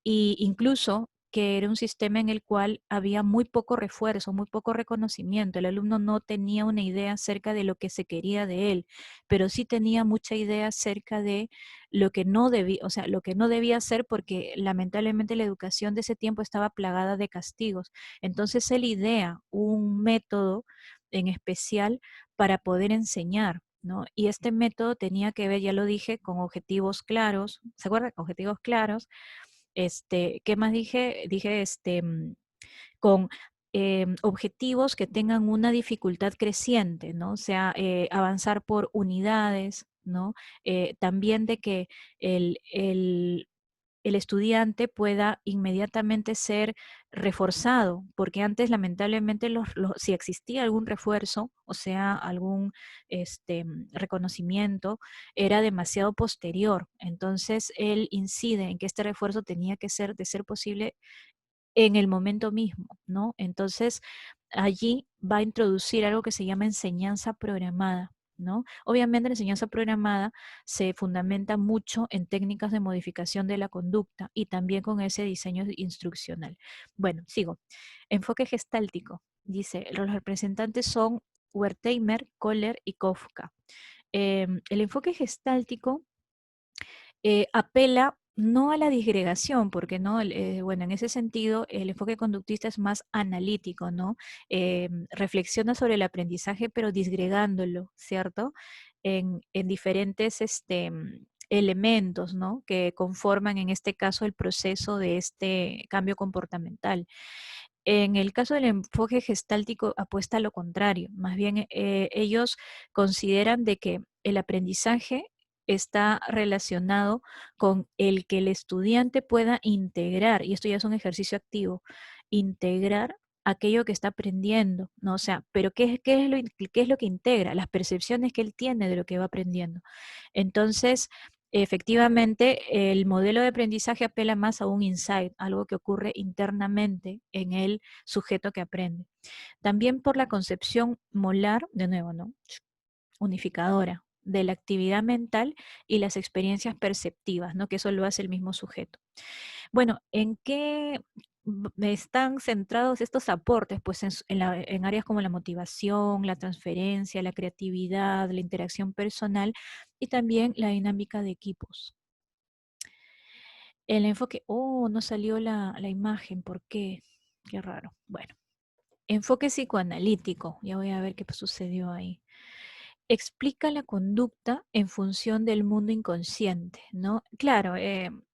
y incluso que era un sistema en el cual había muy poco refuerzo, muy poco reconocimiento. El alumno no tenía una idea acerca de lo que se quería de él, pero sí tenía mucha idea acerca de lo que no debía, o sea, lo que no debía hacer porque lamentablemente la educación de ese tiempo estaba plagada de castigos. Entonces él idea un método en especial para poder enseñar, ¿no? Y este método tenía que ver, ya lo dije, con objetivos claros, ¿se acuerdan? Objetivos claros. ¿Qué más dije? Dije, con objetivos que tengan una dificultad creciente, ¿no? O sea, avanzar por unidades, ¿no? También de que el, el, el estudiante pueda inmediatamente ser reforzado, porque antes lamentablemente si existía algún refuerzo, o sea, algún reconocimiento, era demasiado posterior. Entonces, él incide en que este refuerzo tenía que ser, de ser posible, en el momento mismo, ¿no? Entonces, allí va a introducir algo que se llama enseñanza programada, ¿no? Obviamente la enseñanza programada se fundamenta mucho en técnicas de modificación de la conducta y también con ese diseño instruccional. Bueno, sigo. Enfoque gestáltico. Dice, los representantes son Wertheimer, Kohler y Kafka. El enfoque gestáltico apela no a la disgregación, porque no, bueno, en ese sentido el enfoque conductista es más analítico, ¿no? Reflexiona sobre el aprendizaje, pero disgregándolo, ¿cierto? En diferentes elementos, ¿no? Que conforman en este caso el proceso de este cambio comportamental. En el caso del enfoque gestáltico apuesta a lo contrario, más bien ellos consideran de que el aprendizaje está relacionado con el que el estudiante pueda integrar, y esto ya es un ejercicio activo, integrar aquello que está aprendiendo, ¿no? O sea, pero qué es lo que integra? Las percepciones que él tiene de lo que va aprendiendo. Entonces, efectivamente, el modelo de aprendizaje apela más a un insight, algo que ocurre internamente en el sujeto que aprende. También por la concepción molar, de nuevo, ¿no? Unificadora de la actividad mental y las experiencias perceptivas, ¿no? Que eso lo hace el mismo sujeto. Bueno, ¿en qué están centrados estos aportes? Pues en áreas como la motivación, la transferencia, la creatividad, la interacción personal y también la dinámica de equipos. El enfoque, oh, no salió la imagen, ¿por qué? Qué raro. Bueno, enfoque psicoanalítico, ya voy a ver qué sucedió ahí. Explica la conducta en función del mundo inconsciente, ¿no? Claro,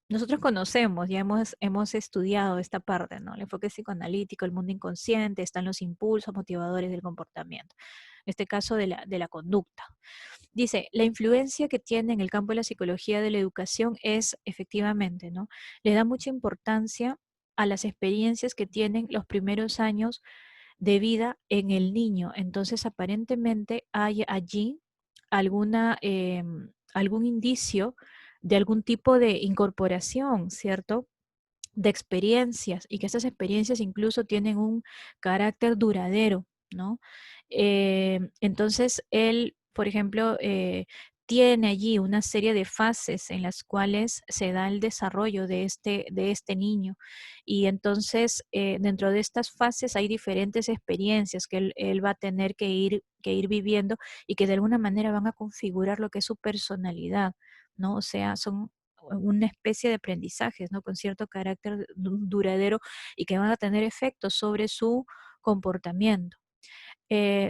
nosotros conocemos, ya hemos estudiado esta parte, ¿no? El enfoque psicoanalítico, el mundo inconsciente, están los impulsos motivadores del comportamiento, en este caso de la conducta. Dice, la influencia que tiene en el campo de la psicología de la educación es efectivamente, ¿no? Le da mucha importancia a las experiencias que tienen los primeros años de vida en el niño. Entonces, aparentemente hay allí algún indicio de algún tipo de incorporación, ¿cierto? De experiencias y que estas experiencias incluso tienen un carácter duradero, ¿no? Entonces, él, por ejemplo, tiene allí una serie de fases en las cuales se da el desarrollo de este niño. Y entonces, dentro de estas fases hay diferentes experiencias que él va a tener que ir viviendo y que de alguna manera van a configurar lo que es su personalidad, ¿no? O sea, son una especie de aprendizajes, ¿no? Con cierto carácter duradero y que van a tener efectos sobre su comportamiento.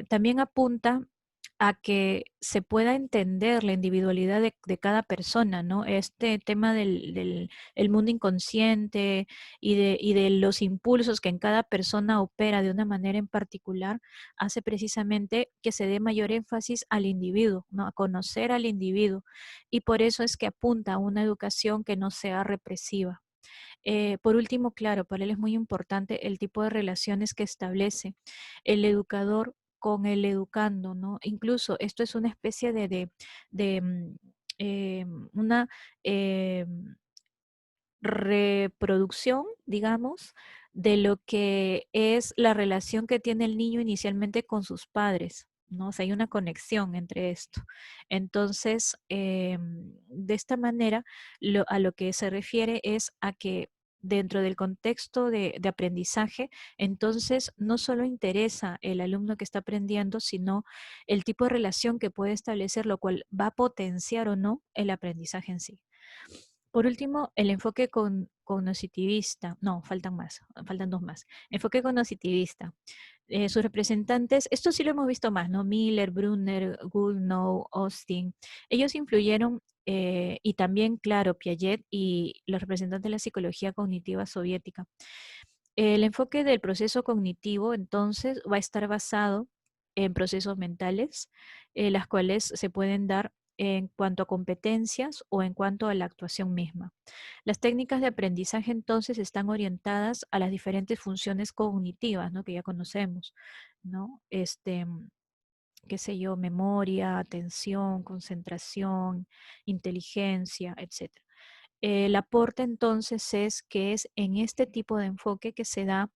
También apunta a que se pueda entender la individualidad de cada persona, ¿no? Este tema del el mundo inconsciente y de los impulsos que en cada persona opera de una manera en particular, hace precisamente que se dé mayor énfasis al individuo, ¿no? A conocer al individuo. Y por eso es que apunta a una educación que no sea represiva. Por último, claro, para él es muy importante el tipo de relaciones que establece el educador con el educando, ¿no? Incluso esto es una especie de una reproducción, digamos, de lo que es la relación que tiene el niño inicialmente con sus padres, ¿no? O sea, hay una conexión entre esto. Entonces, de esta manera, a lo que se refiere es a que dentro del contexto de aprendizaje, entonces no solo interesa el alumno que está aprendiendo, sino el tipo de relación que puede establecer, lo cual va a potenciar o no el aprendizaje en sí. Por último, el enfoque cognitivista, no, faltan más, faltan dos más. Enfoque cognitivista. Sus representantes, esto sí lo hemos visto más, ¿no? Miller, Brunner, Gould, Austin. Ellos influyeron, y también, claro, Piaget y los representantes de la psicología cognitiva soviética. El enfoque del proceso cognitivo, entonces, va a estar basado en procesos mentales, las cuales se pueden dar en cuanto a competencias o en cuanto a la actuación misma. Las técnicas de aprendizaje entonces están orientadas a las diferentes funciones cognitivas, ¿no? Que ya conocemos, ¿no? Qué sé yo, memoria, atención, concentración, inteligencia, etcétera. El aporte entonces es que es en este tipo de enfoque que se da,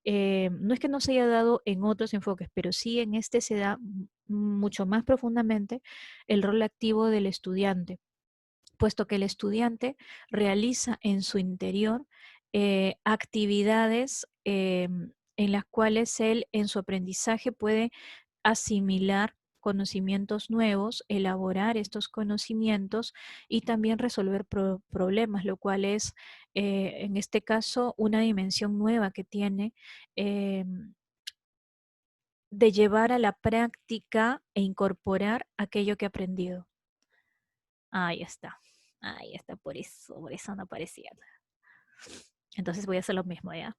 no es que no se haya dado en otros enfoques, pero sí en este se da mucho más profundamente el rol activo del estudiante, puesto que el estudiante realiza en su interior actividades en las cuales él en su aprendizaje puede asimilar conocimientos nuevos, elaborar estos conocimientos y también resolver problemas, lo cual es, en este caso, una dimensión nueva que tiene, de llevar a la práctica e incorporar aquello que ha aprendido. Ahí está, por eso no aparecía. Entonces voy a hacer lo mismo, ¿ya?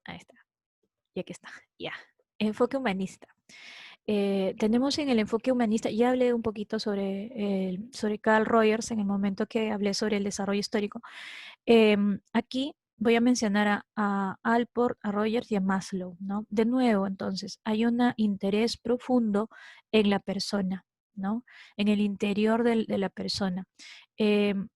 Ahí está, y aquí está, ya. Enfoque humanista. Tenemos en el enfoque humanista, ya hablé un poquito sobre Carl Rogers en el momento que hablé sobre el desarrollo histórico. Aquí voy a mencionar a Alport, a Rogers y a Maslow, ¿no? De nuevo, entonces, hay un interés profundo en la persona, ¿no? En el interior de la persona. Em,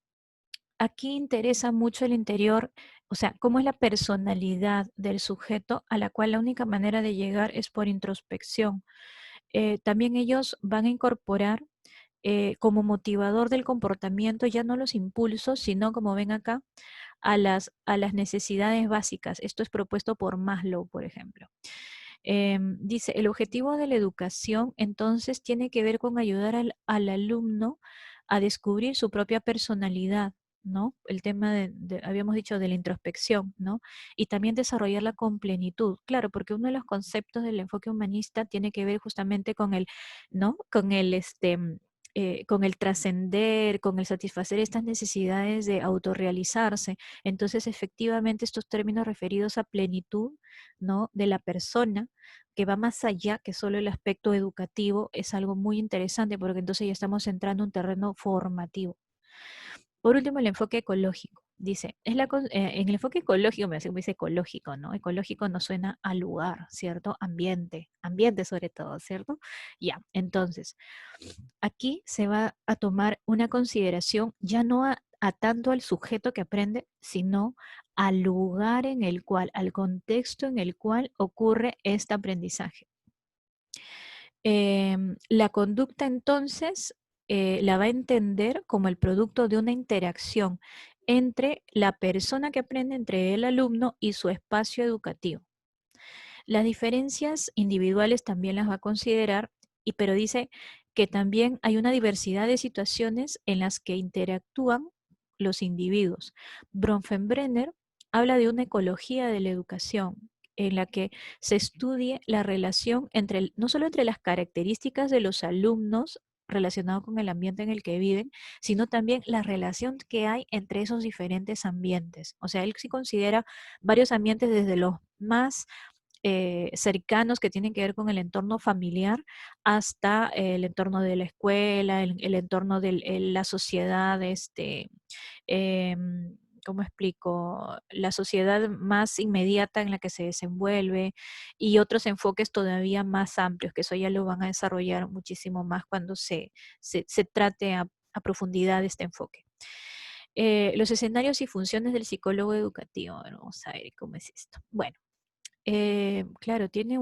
Aquí interesa mucho el interior, o sea, cómo es la personalidad del sujeto a la cual la única manera de llegar es por introspección. También ellos van a incorporar como motivador del comportamiento ya no los impulsos, sino como ven acá, a las necesidades básicas. Esto es propuesto por Maslow, por ejemplo. Dice, el objetivo de la educación entonces tiene que ver con ayudar al alumno a descubrir su propia personalidad, ¿no? El tema habíamos dicho, de la introspección, ¿no? Y también desarrollarla con plenitud, claro, porque uno de los conceptos del enfoque humanista tiene que ver justamente con el, ¿no? Con el trascender, con el satisfacer estas necesidades de autorrealizarse. Entonces, efectivamente, estos términos referidos a plenitud, ¿no? De la persona, que va más allá que solo el aspecto educativo, es algo muy interesante porque entonces ya estamos entrando en un terreno formativo. Por último, el enfoque ecológico. Dice, en el enfoque ecológico, me dice ecológico, ¿no? Ecológico nos suena a lugar, ¿cierto? Ambiente sobre todo, ¿cierto? Ya, entonces, aquí se va a tomar una consideración ya no a tanto al sujeto que aprende, sino al lugar en el cual, al contexto en el cual ocurre este aprendizaje. La conducta entonces la va a entender como el producto de una interacción entre la persona que aprende, entre el alumno y su espacio educativo. Las diferencias individuales también las va a considerar, pero dice que también hay una diversidad de situaciones en las que interactúan los individuos. Bronfenbrenner habla de una ecología de la educación, en la que se estudie la relación entre, no solo entre las características de los alumnos relacionado con el ambiente en el que viven, sino también la relación que hay entre esos diferentes ambientes. O sea, él sí considera varios ambientes desde los más cercanos que tienen que ver con el entorno familiar hasta el entorno de la escuela, el entorno de la sociedad, ¿cómo explico? La sociedad más inmediata en la que se desenvuelve y otros enfoques todavía más amplios, que eso ya lo van a desarrollar muchísimo más cuando se trate a profundidad este enfoque. Los escenarios y funciones del psicólogo educativo. Bueno, vamos a ver cómo es esto. Bueno, claro, tiene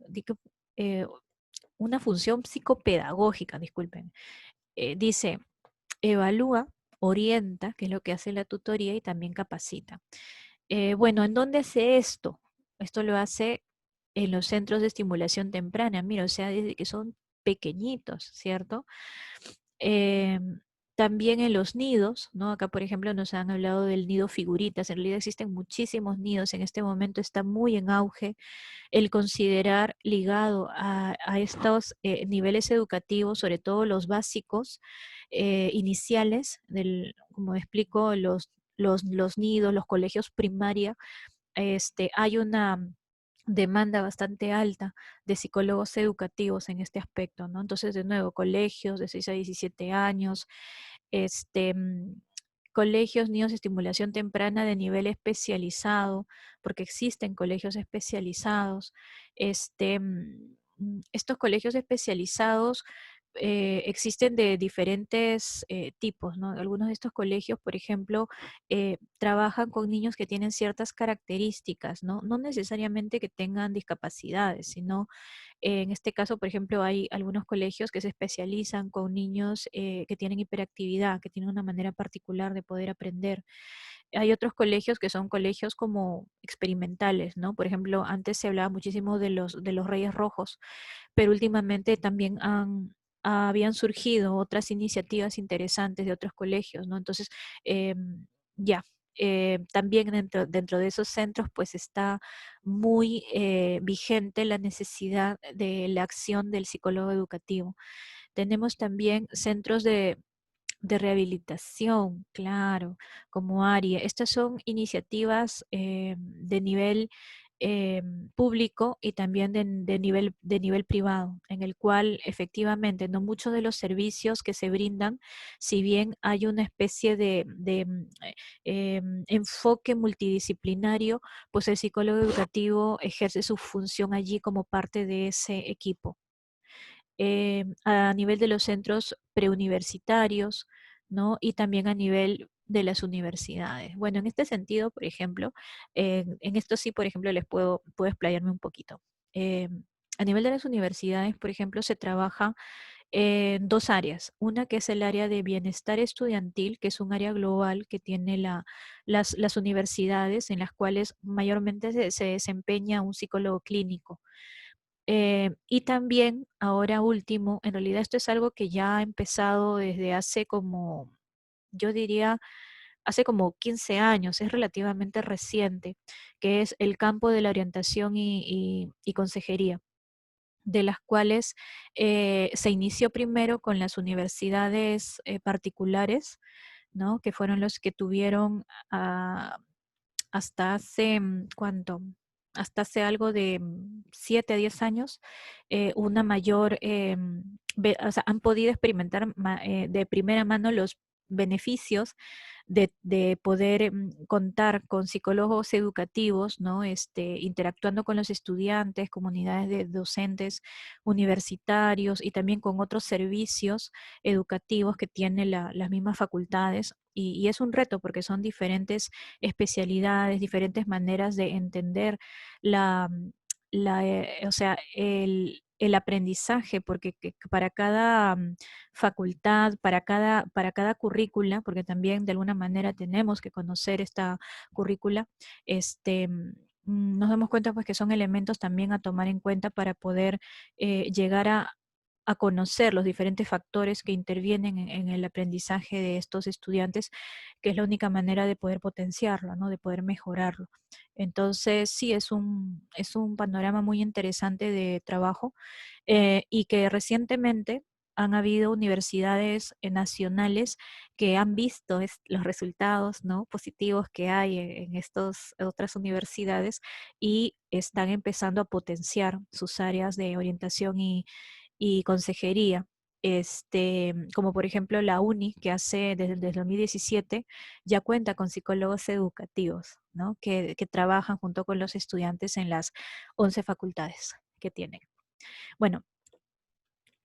digo, eh, una función psicopedagógica, disculpen. Dice, evalúa, orienta, que es lo que hace la tutoría, y también capacita. Bueno, ¿en dónde hace esto? Esto lo hace en los centros de estimulación temprana, mira, o sea, desde que son pequeñitos, ¿cierto? Em, También en los nidos, ¿no? Acá, por ejemplo, nos han hablado del nido figuritas. En realidad existen muchísimos nidos. En este momento está muy en auge el considerar ligado a estos niveles educativos, sobre todo los básicos, iniciales, como explico, los nidos, los colegios primaria, hay una demanda bastante alta de psicólogos educativos en este aspecto, ¿no? Entonces, de nuevo, colegios de 6 a 17 años, este, mm, colegios, niños de estimulación temprana de nivel especializado, porque existen colegios especializados. Estos colegios especializados existen de diferentes tipos, ¿no? Algunos de estos colegios, por ejemplo, trabajan con niños que tienen ciertas características, ¿no? No necesariamente que tengan discapacidades, sino en este caso, por ejemplo, hay algunos colegios que se especializan con niños que tienen hiperactividad, que tienen una manera particular de poder aprender. Hay otros colegios que son colegios como experimentales, ¿no? Por ejemplo, antes se hablaba muchísimo de los Reyes Rojos, pero últimamente también habían surgido otras iniciativas interesantes de otros colegios, ¿no? Entonces, ya, también dentro de esos centros, pues está muy vigente la necesidad de la acción del psicólogo educativo. Tenemos también centros de rehabilitación, claro, como área. Estas son iniciativas de nivel público y también de nivel privado, en el cual efectivamente no muchos de los servicios que se brindan, si bien hay una especie de enfoque multidisciplinario, pues el psicólogo educativo ejerce su función allí como parte de ese equipo. A nivel de los centros preuniversitarios, ¿no? Y también a nivel de las universidades. Bueno, en este sentido, por ejemplo, en esto sí, por ejemplo, puedo explayarme un poquito. Eh, a nivel de las universidades, por ejemplo, se trabaja en dos áreas. Una que es el área de bienestar estudiantil, que es un área global que tiene las universidades en las cuales mayormente se desempeña un psicólogo clínico. Y también, ahora último, en realidad esto es algo que ya ha empezado desde hace como, yo diría, hace como 15 años, es relativamente reciente, que es el campo de la orientación y consejería, de las cuales se inició primero con las universidades particulares, ¿no? Que fueron los que tuvieron hasta hace, ¿cuánto? Hasta hace algo de 7 a 10 años, una mayor, o sea, han podido experimentar de primera mano los beneficios de poder contar con psicólogos educativos, ¿no? Interactuando con los estudiantes, comunidades de docentes universitarios y también con otros servicios educativos que tienen las mismas facultades. Y es un reto porque son diferentes especialidades, diferentes maneras de entender la, o sea, el aprendizaje, porque para cada facultad, para cada currícula, porque también de alguna manera tenemos que conocer esta currícula, nos damos cuenta pues que son elementos también a tomar en cuenta para poder llegar a conocer los diferentes factores que intervienen en el aprendizaje de estos estudiantes, que es la única manera de poder potenciarlo, ¿no? De poder mejorarlo. Entonces, sí, es un panorama muy interesante de trabajo y que recientemente han habido universidades nacionales que han visto los resultados, ¿no? Positivos que hay en estas otras universidades y están empezando a potenciar sus áreas de orientación y consejería. Como por ejemplo la UNI, que hace desde el 2017 ya cuenta con psicólogos educativos, ¿no? Que trabajan junto con los estudiantes en las 11 facultades que tienen. Bueno,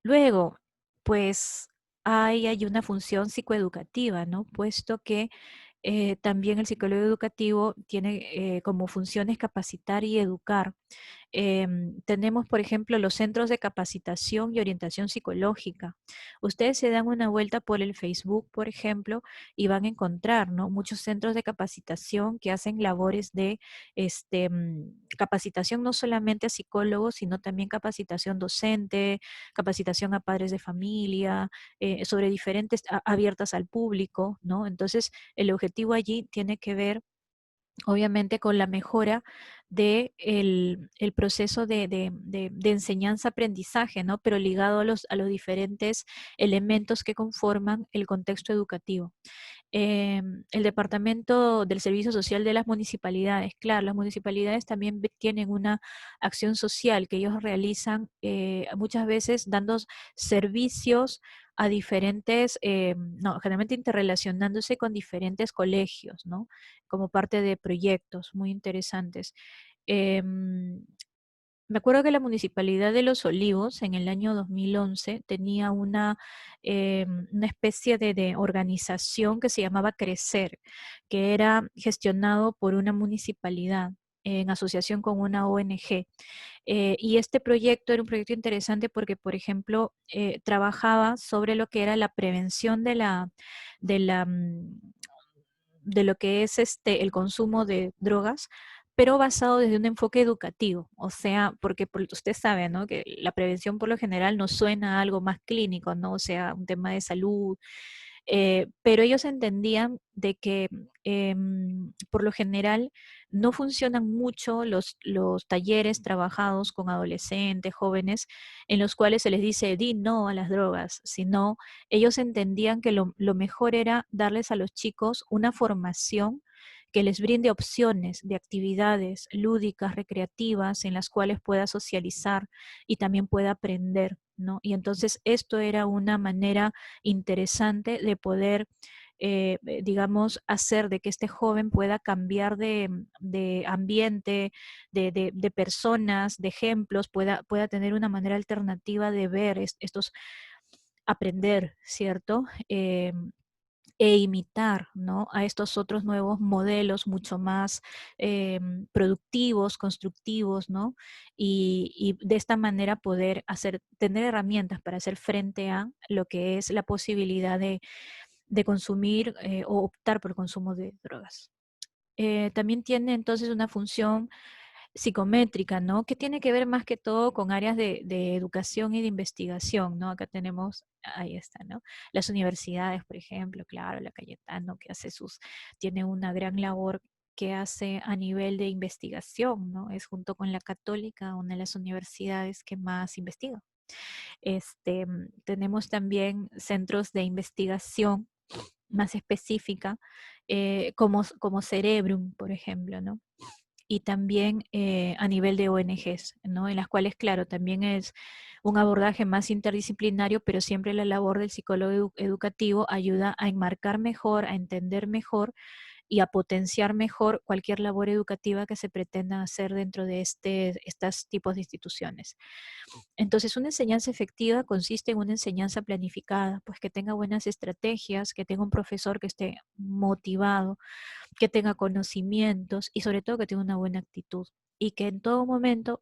luego, pues hay una función psicoeducativa, ¿no? Puesto que también el psicólogo educativo tiene como funciones capacitar y educar. Tenemos, por ejemplo, los centros de capacitación y orientación psicológica. Ustedes se dan una vuelta por el Facebook, por ejemplo, y van a encontrar, ¿no? Muchos centros de capacitación que hacen labores de capacitación no solamente a psicólogos, sino también capacitación docente, capacitación a padres de familia, sobre diferentes, abiertas al público, ¿no? Entonces, el objetivo allí tiene que ver obviamente con la mejora de el proceso de enseñanza-aprendizaje, ¿no? Pero ligado a los diferentes elementos que conforman el contexto educativo. El Departamento del Servicio Social de las municipalidades, claro, las municipalidades también tienen una acción social que ellos realizan muchas veces dando servicios a diferentes, no, generalmente interrelacionándose con diferentes colegios, ¿no? Como parte de proyectos muy interesantes. Em, Me acuerdo que la Municipalidad de Los Olivos en el año 2011 tenía una especie de organización que se llamaba Crecer, que era gestionado por una municipalidad en asociación con una ONG. Y este proyecto era un proyecto interesante porque, por ejemplo, trabajaba sobre lo que era la prevención de la, mm, de lo que es el consumo de drogas, pero basado desde un enfoque educativo, o sea, porque usted sabe, ¿no? Que la prevención por lo general nos suena a algo más clínico, ¿no? O sea, un tema de salud, pero ellos entendían de que por lo general no funcionan mucho los talleres trabajados con adolescentes, jóvenes, en los cuales se les dice di no a las drogas, sino ellos entendían que lo mejor era darles a los chicos una formación que les brinde opciones de actividades lúdicas, recreativas, en las cuales pueda socializar y también pueda aprender, ¿no? Y entonces esto era una manera interesante de poder, digamos, hacer de que este joven pueda cambiar de ambiente, de personas, de ejemplos, pueda tener una manera alternativa de ver estos, aprender, ¿cierto? E imitar, ¿no? A estos otros nuevos modelos mucho más productivos, constructivos, ¿no? Y de esta manera poder tener herramientas para hacer frente a lo que es la posibilidad de consumir o optar por el consumo de drogas. También tiene entonces una función psicométrica, ¿no? Que tiene que ver más que todo con áreas de educación y de investigación, ¿no? Acá tenemos, ahí está, ¿no? Las universidades, por ejemplo, claro, la Cayetano, que tiene una gran labor que hace a nivel de investigación, ¿no? Es junto con la Católica una de las universidades que más investiga. Tenemos también centros de investigación más específica, como Cerebrum, por ejemplo, ¿no? Y también a nivel de ONGs, ¿no? En las cuales, claro, también es un abordaje más interdisciplinario, pero siempre la labor del psicólogo educativo ayuda a enmarcar mejor, a entender mejor y a potenciar mejor cualquier labor educativa que se pretenda hacer dentro de estos tipos de instituciones. Entonces, una enseñanza efectiva consiste en una enseñanza planificada, pues que tenga buenas estrategias, que tenga un profesor que esté motivado, que tenga conocimientos y sobre todo que tenga una buena actitud y que en todo momento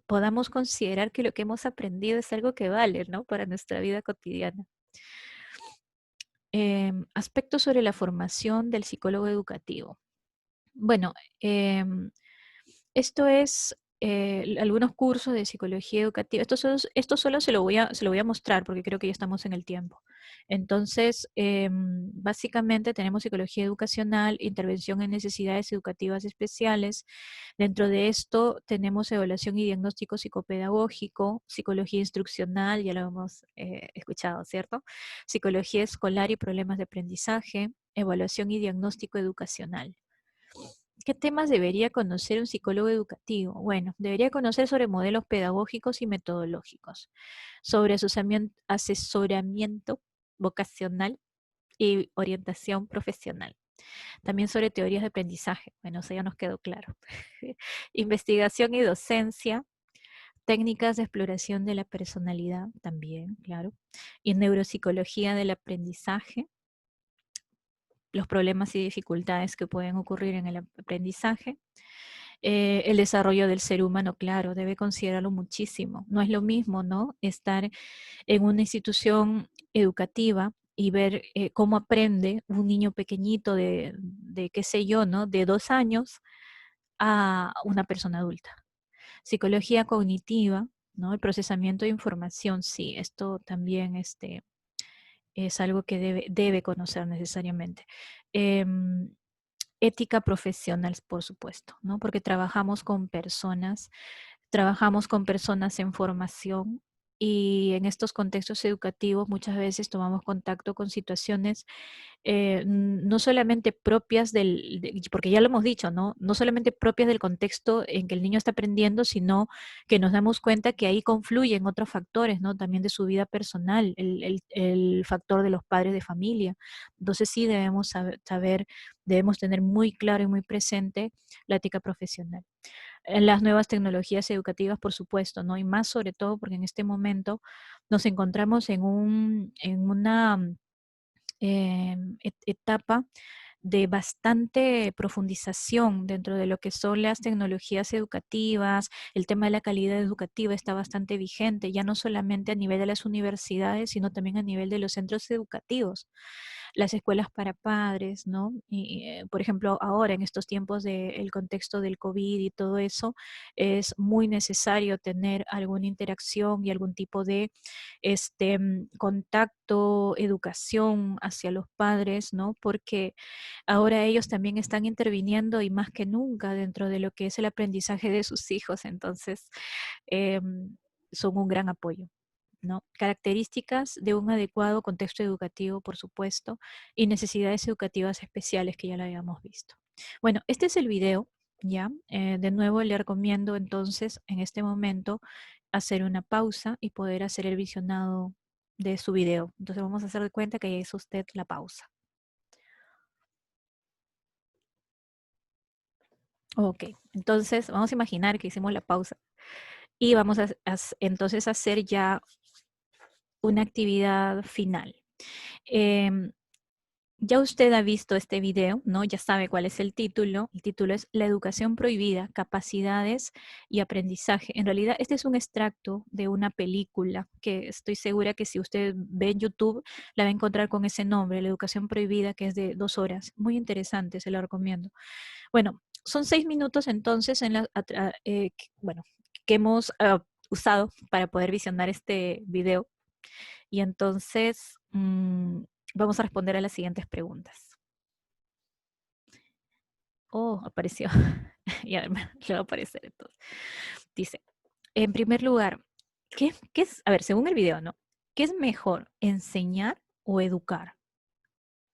podamos considerar que lo que hemos aprendido es algo que vale, ¿no? Para nuestra vida cotidiana. Aspectos sobre la formación del psicólogo educativo. Bueno, esto es algunos cursos de psicología educativa. Esto solo se lo voy a mostrar porque creo que ya estamos en el tiempo. Entonces, básicamente tenemos psicología educacional, intervención en necesidades educativas especiales. Dentro de esto tenemos evaluación y diagnóstico psicopedagógico, psicología instruccional, ya lo hemos escuchado, ¿cierto? Psicología escolar y problemas de aprendizaje, evaluación y diagnóstico educacional. ¿Qué temas debería conocer un psicólogo educativo? Bueno, debería conocer sobre modelos pedagógicos y metodológicos, sobre asesoramiento vocacional y orientación profesional. También sobre teorías de aprendizaje. Bueno, eso ya nos quedó claro. Investigación y docencia, técnicas de exploración de la personalidad también, claro. Y neuropsicología del aprendizaje, los problemas y dificultades que pueden ocurrir en el aprendizaje. El desarrollo del ser humano, claro, debe considerarlo muchísimo. No es lo mismo, ¿no? Estar en una institución educativa y ver cómo aprende un niño pequeñito de, qué sé yo, ¿no? De 2 años a una persona adulta. Psicología cognitiva, ¿no? El procesamiento de información, sí, esto también es algo que debe conocer necesariamente. Em, Ética profesional, por supuesto, ¿no? Porque trabajamos con personas en formación y en estos contextos educativos muchas veces tomamos contacto con situaciones no solamente propias porque ya lo hemos dicho, ¿no? No solamente propias del contexto en que el niño está aprendiendo, sino que nos damos cuenta que ahí confluyen otros factores, ¿no? También de su vida personal, el factor de los padres de familia. Entonces sí debemos saber, debemos tener muy claro y muy presente la ética profesional. Las nuevas tecnologías educativas, por supuesto, ¿no? Y más sobre todo porque en este momento nos encontramos en una etapa de bastante profundización dentro de lo que son las tecnologías educativas. El tema de la calidad educativa está bastante vigente, ya no solamente a nivel de las universidades, sino también a nivel de los centros educativos, las escuelas para padres, ¿no? Y, por ejemplo, ahora en estos tiempos del contexto del COVID y todo eso, es muy necesario tener alguna interacción y algún tipo de contacto, educación hacia los padres, ¿no? Porque ahora ellos también están interviniendo y más que nunca dentro de lo que es el aprendizaje de sus hijos, entonces son un gran apoyo. ¿No? Características de un adecuado contexto educativo, por supuesto, y necesidades educativas especiales que ya lo habíamos visto. Bueno, este es el video, ¿ya? De nuevo le recomiendo entonces en este momento hacer una pausa y poder hacer el visionado de su video. Entonces vamos a hacer de cuenta que ya hizo usted la pausa. Ok, entonces vamos a imaginar que hicimos la pausa y vamos entonces a hacer ya una actividad final. Em, Ya usted ha visto este video, ¿no? Ya sabe cuál es el título. El título es La educación prohibida, capacidades y aprendizaje. En realidad, este es un extracto de una película que estoy segura que si usted ve en YouTube, la va a encontrar con ese nombre, La educación prohibida, que es de 2 horas. Muy interesante, se lo recomiendo. Bueno, son 6 minutos entonces bueno, que hemos usado para poder visionar este video. Y entonces vamos a responder a las siguientes preguntas. Oh, apareció. Ya le va a aparecer entonces. Dice, en primer lugar, ¿qué es? A ver, según el video, ¿no? ¿Qué es mejor, enseñar o educar?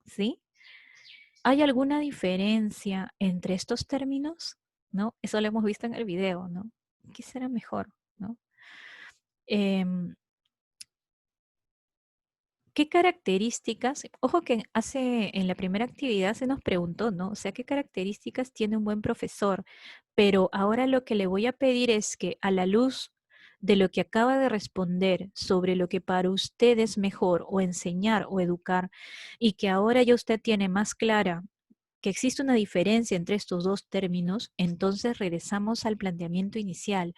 ¿Sí? ¿Hay alguna diferencia entre estos términos? ¿No? Eso lo hemos visto en el video, ¿no? ¿Qué será mejor? ¿No? Em, ¿Qué características? Ojo que en la primera actividad se nos preguntó, ¿no? O sea, ¿qué características tiene un buen profesor? Pero ahora lo que le voy a pedir es que a la luz de lo que acaba de responder sobre lo que para usted es mejor o enseñar o educar, y que ahora ya usted tiene más clara que existe una diferencia entre estos dos términos, entonces regresamos al planteamiento inicial.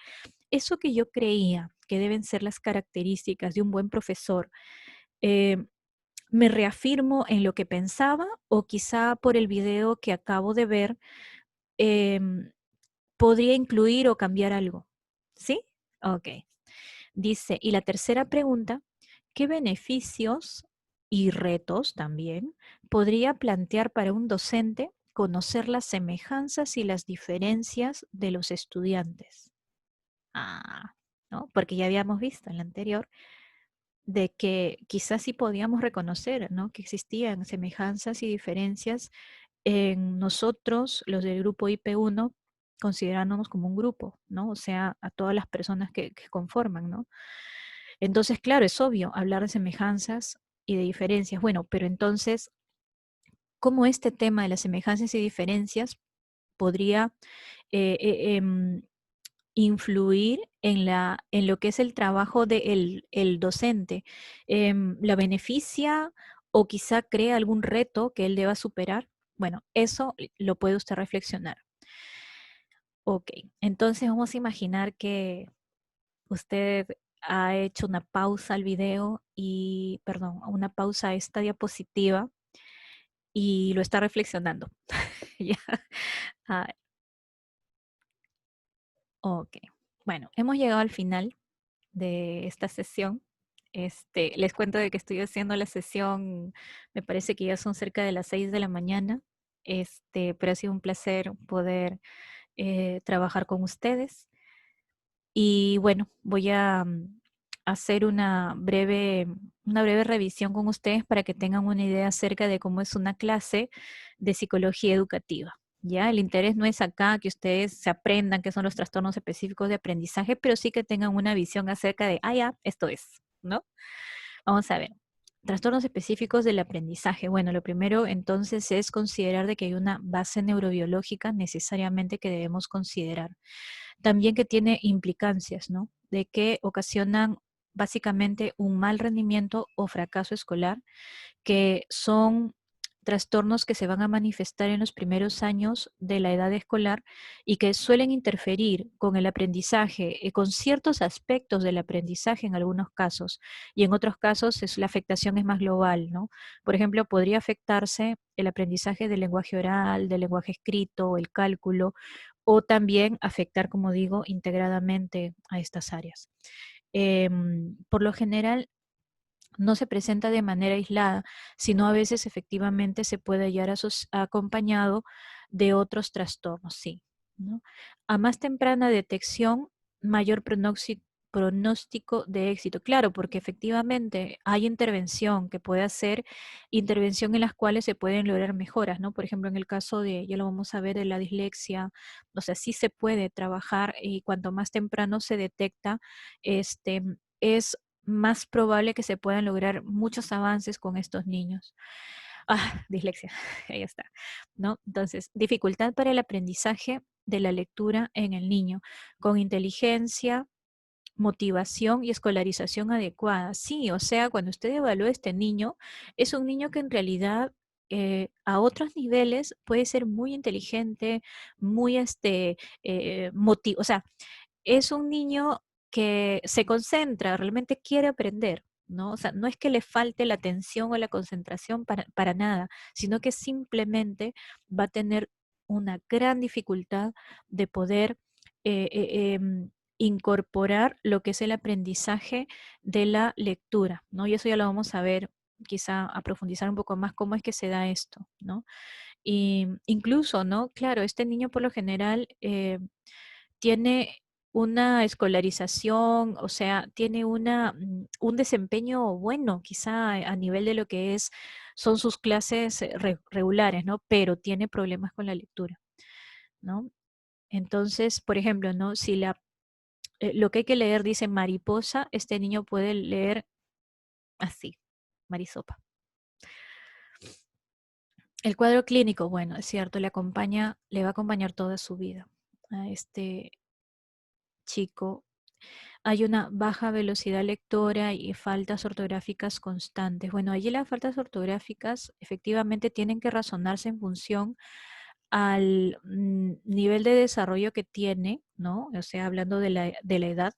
Eso que yo creía que deben ser las características de un buen profesor, eh, me reafirmo en lo que pensaba o quizá por el video que acabo de ver, em, podría incluir o cambiar algo. ¿Sí? Ok. Dice, y la tercera pregunta, ¿qué beneficios y retos también podría plantear para un docente conocer las semejanzas y las diferencias de los estudiantes? Ah, ¿no? Porque ya habíamos visto en la anterior de que quizás sí podíamos reconocer, ¿no? Que existían semejanzas y diferencias en nosotros, los del grupo IP1, considerándonos como un grupo, ¿no? O sea, a todas las personas que conforman, ¿no? Entonces, claro, es obvio hablar de semejanzas y de diferencias. Bueno, pero entonces, ¿cómo este tema de las semejanzas y diferencias podría eh, eh, em, influir en lo que es el trabajo del el docente? ¿La beneficia o quizá crea algún reto que él deba superar? Bueno, eso lo puede usted reflexionar. Ok, entonces vamos a imaginar que usted ha hecho una pausa al video y, perdón, una pausa a esta diapositiva y lo está reflexionando. Ya. Ah, ok. Bueno, hemos llegado al final de esta sesión. Les cuento de que estoy haciendo la sesión, me parece que ya son cerca de las 6 de la mañana. Pero ha sido un placer poder trabajar con ustedes. Y bueno, voy a hacer una breve revisión con ustedes para que tengan una idea acerca de cómo es una clase de psicología educativa. Ya, el interés no es acá que ustedes se aprendan qué son los trastornos específicos de aprendizaje, pero sí que tengan una visión acerca de, ah, ya, esto es, ¿no? Vamos a ver. Trastornos específicos del aprendizaje. Bueno, lo primero entonces es considerar de que hay una base neurobiológica necesariamente que debemos considerar. También que tiene implicancias, ¿no? De que ocasionan básicamente un mal rendimiento o fracaso escolar, que son trastornos que se van a manifestar en los primeros años de la edad escolar y que suelen interferir con el aprendizaje, con ciertos aspectos del aprendizaje en algunos casos, y en otros casos la afectación es más global, ¿no? Por ejemplo, podría afectarse el aprendizaje del lenguaje oral, del lenguaje escrito, el cálculo, o también afectar, como digo, integradamente a estas áreas. Por lo general, no se presenta de manera aislada, sino a veces efectivamente se puede hallar acompañado de otros trastornos, sí, ¿no? A más temprana detección, mayor pronóstico de éxito. Claro, porque efectivamente hay intervención que puede hacer, intervención en las cuales se pueden lograr mejoras, ¿no? Por ejemplo, en el caso de, ya lo vamos a ver, de la dislexia, o sea, sí se puede trabajar y cuanto más temprano se detecta, es más probable que se puedan lograr muchos avances con estos niños. Ah, dislexia, ahí está, ¿no? Entonces, dificultad para el aprendizaje de la lectura en el niño, con inteligencia, motivación y escolarización adecuada. Sí, o sea, cuando usted evalúa a este niño, es un niño que en realidad a otros niveles puede ser muy inteligente, muy o sea, es un niño que se concentra, realmente quiere aprender, ¿no? O sea, no es que le falte la atención o la concentración para nada, sino que simplemente va a tener una gran dificultad de poder incorporar lo que es el aprendizaje de la lectura, ¿no? Y eso ya lo vamos a ver, quizá a profundizar un poco más cómo es que se da esto, ¿no? Y incluso, ¿no? Claro, este niño por lo general tiene una escolarización, o sea, tiene un desempeño bueno, quizá a nivel de lo que son sus clases regulares, ¿no? Pero tiene problemas con la lectura, ¿no? Entonces, por ejemplo, ¿no? Si lo que hay que leer dice mariposa, este niño puede leer así, marisopa. El cuadro clínico, bueno, es cierto, le va a acompañar toda su vida a este chico. Hay una baja velocidad lectora y faltas ortográficas constantes. Bueno, allí las faltas ortográficas efectivamente tienen que razonarse en función al nivel de desarrollo que tiene, ¿no? O sea, hablando de la edad,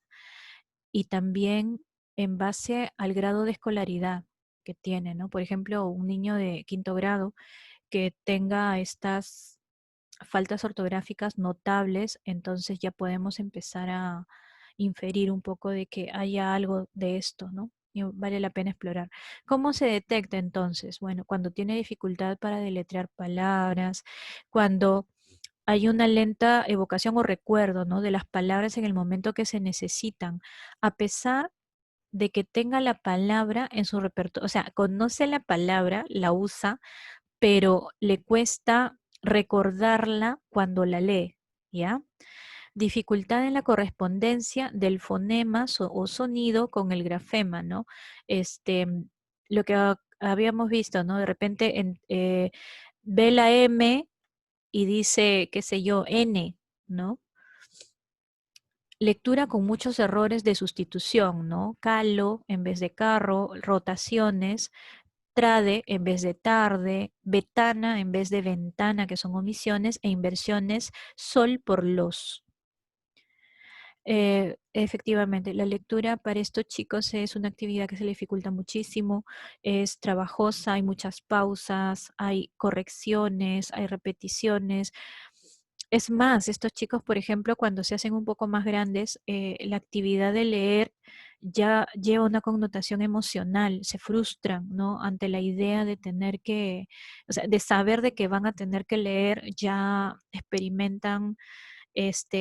y también en base al grado de escolaridad que tiene, ¿no? Por ejemplo, un niño de quinto grado que tenga estas faltas ortográficas notables, entonces ya podemos empezar a inferir un poco de que haya algo de esto, ¿no? Y vale la pena explorar. ¿Cómo se detecta entonces? Bueno, cuando tiene dificultad para deletrear palabras, cuando hay una lenta evocación o recuerdo, ¿no? De las palabras en el momento que se necesitan, a pesar de que tenga la palabra en su repertorio, o sea, conoce la palabra, la usa, pero le cuesta recordarla cuando la lee, ¿ya? Dificultad en la correspondencia del fonema o sonido con el grafema, ¿no? Este, lo que habíamos visto, ¿no? De repente ve la M y dice, qué sé yo, N, ¿no? Lectura con muchos errores de sustitución, ¿no? Calo en vez de carro, rotaciones, trade en vez de tarde, betana en vez de ventana, que son omisiones, e inversiones, sol por los. Efectivamente, la lectura para estos chicos es una actividad que se le dificulta muchísimo, es trabajosa, hay muchas pausas, hay correcciones, hay repeticiones. Es más, estos chicos, por ejemplo, cuando se hacen un poco más grandes, la actividad de leer ya lleva una connotación emocional, se frustran, ¿no? Ante la idea de tener que, o sea, de saber de que van a tener que leer, ya experimentan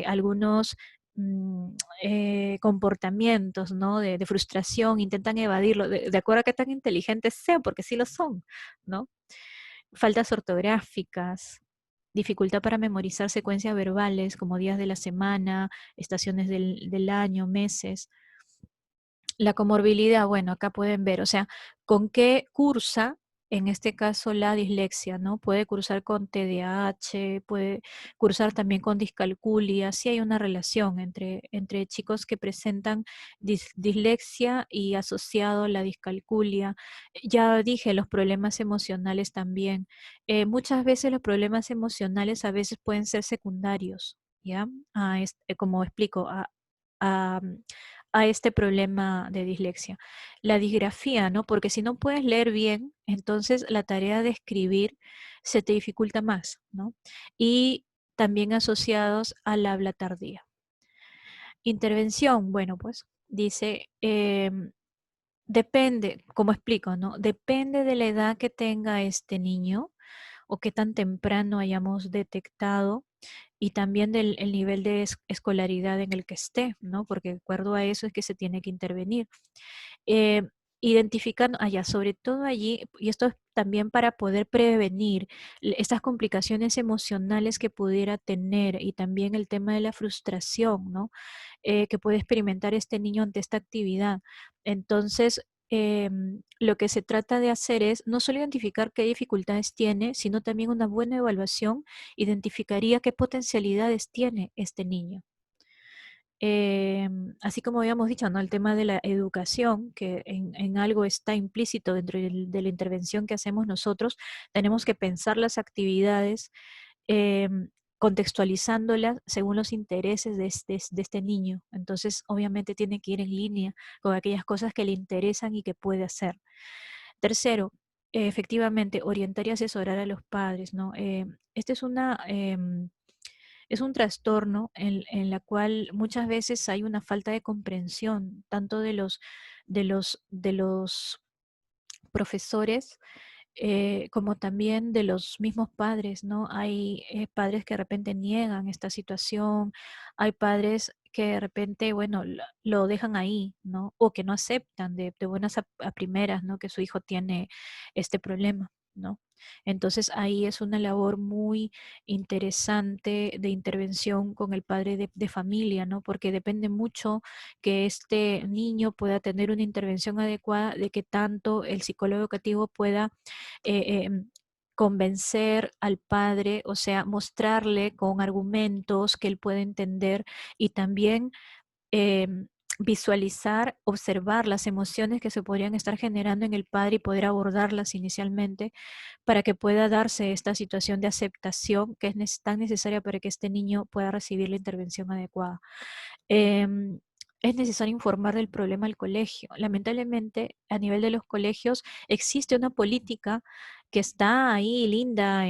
algunos mm, comportamientos, ¿no? De frustración, intentan evadirlo, de acuerdo a qué tan inteligentes sean, porque sí lo son, ¿no? Faltas ortográficas, dificultad para memorizar secuencias verbales como días de la semana, estaciones del año, meses. La comorbilidad, bueno, acá pueden ver, o sea, con qué cursa, en este caso la dislexia, ¿no? Puede cursar con TDAH, puede cursar también con discalculia, sí hay una relación entre chicos que presentan dislexia y asociado la discalculia. Ya dije, los problemas emocionales también. Muchas veces los problemas emocionales a veces pueden ser secundarios, ¿ya? Como explico, a, a este problema de dislexia. La disgrafía, ¿no? Porque si no puedes leer bien, entonces la tarea de escribir se te dificulta más, ¿no? Y también asociados al habla tardía. Intervención, bueno, pues dice, depende, como explico, ¿no? Depende de la edad que tenga este niño o qué tan temprano hayamos detectado y también del el nivel de escolaridad en el que esté, ¿no? Porque de acuerdo a eso es que se tiene que intervenir. Eh, Identificando, allá, sobre todo allí, y esto es también para poder prevenir estas complicaciones emocionales que pudiera tener y también el tema de la frustración, ¿no? Que puede experimentar este niño ante esta actividad. Entonces, lo que se trata de hacer es no solo identificar qué dificultades tiene, sino también una buena evaluación identificaría qué potencialidades tiene este niño. Así como habíamos dicho, ¿no? El tema de la educación, que en algo está implícito dentro de la intervención que hacemos nosotros, tenemos que pensar las actividades contextualizándolas según los intereses de este niño. Entonces, obviamente tiene que ir en línea con aquellas cosas que le interesan y que puede hacer. Tercero, efectivamente, orientar y asesorar a los padres, ¿no? Este es un trastorno en la cual muchas veces hay una falta de comprensión, tanto de los profesores como también de los mismos padres, ¿no? Hay padres que de repente niegan esta situación, hay padres que de repente, bueno, lo dejan ahí, ¿no? O que no aceptan de buenas a primeras, ¿no? Que su hijo tiene este problema, ¿no? Entonces ahí es una labor muy interesante de intervención con el padre de familia, ¿no? Porque depende mucho que este niño pueda tener una intervención adecuada, de que tanto el psicólogo educativo pueda convencer al padre, o sea, mostrarle con argumentos que él puede entender y también visualizar, observar las emociones que se podrían estar generando en el padre y poder abordarlas inicialmente para que pueda darse esta situación de aceptación que es tan necesaria para que este niño pueda recibir la intervención adecuada. es necesario informar del problema al colegio. Lamentablemente, a nivel de los colegios existe una política que está ahí linda,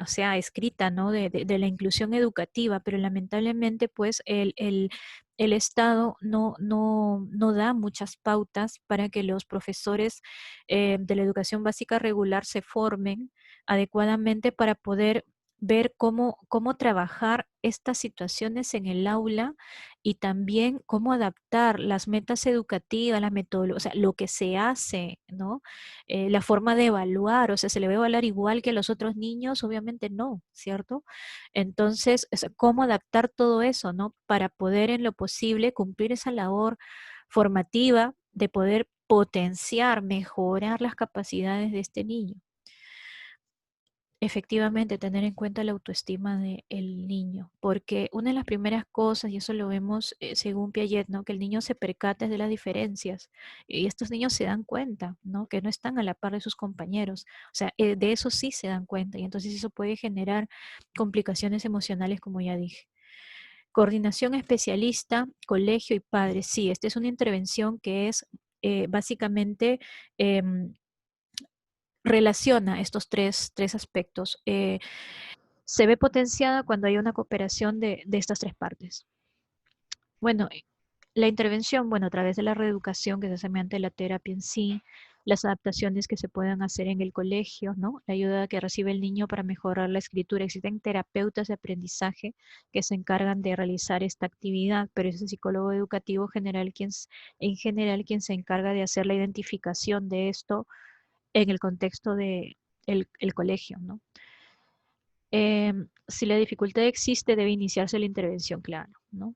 o sea, escrita, ¿no? De la inclusión educativa, pero lamentablemente, pues, el Estado no da muchas pautas para que los profesores de la educación básica regular se formen adecuadamente para poder ver cómo trabajar estas situaciones en el aula y también cómo adaptar las metas educativas, las metodologías, o sea, lo que se hace, ¿no? La forma de evaluar, o sea, ¿se le va a evaluar igual que a los otros niños? Obviamente no, ¿cierto? Entonces, ¿cómo adaptar todo eso, ¿no? Para poder en lo posible cumplir esa labor formativa de poder potenciar, mejorar las capacidades de este niño. Efectivamente, tener en cuenta la autoestima del niño, porque una de las primeras cosas, y eso lo vemos según Piaget, ¿no? Que el niño se percata de las diferencias y estos niños se dan cuenta, ¿no? Que no están a la par de sus compañeros, o sea, de eso sí se dan cuenta y entonces eso puede generar complicaciones emocionales, como ya dije. Coordinación especialista, colegio y padres. Sí, esta es una intervención que es básicamente em, relaciona estos tres aspectos. Se ve potenciada cuando hay una cooperación de estas tres partes. Bueno, la intervención, bueno, a través de la reeducación que se hace mediante la terapia en sí, las adaptaciones que se puedan hacer en el colegio, ¿no? La ayuda que recibe el niño para mejorar la escritura. Existen terapeutas de aprendizaje que se encargan de realizar esta actividad, pero es el psicólogo educativo general en general quien se encarga de hacer la identificación de esto en el contexto de el colegio, ¿no? Si la dificultad existe, debe iniciarse la intervención, claro, ¿no?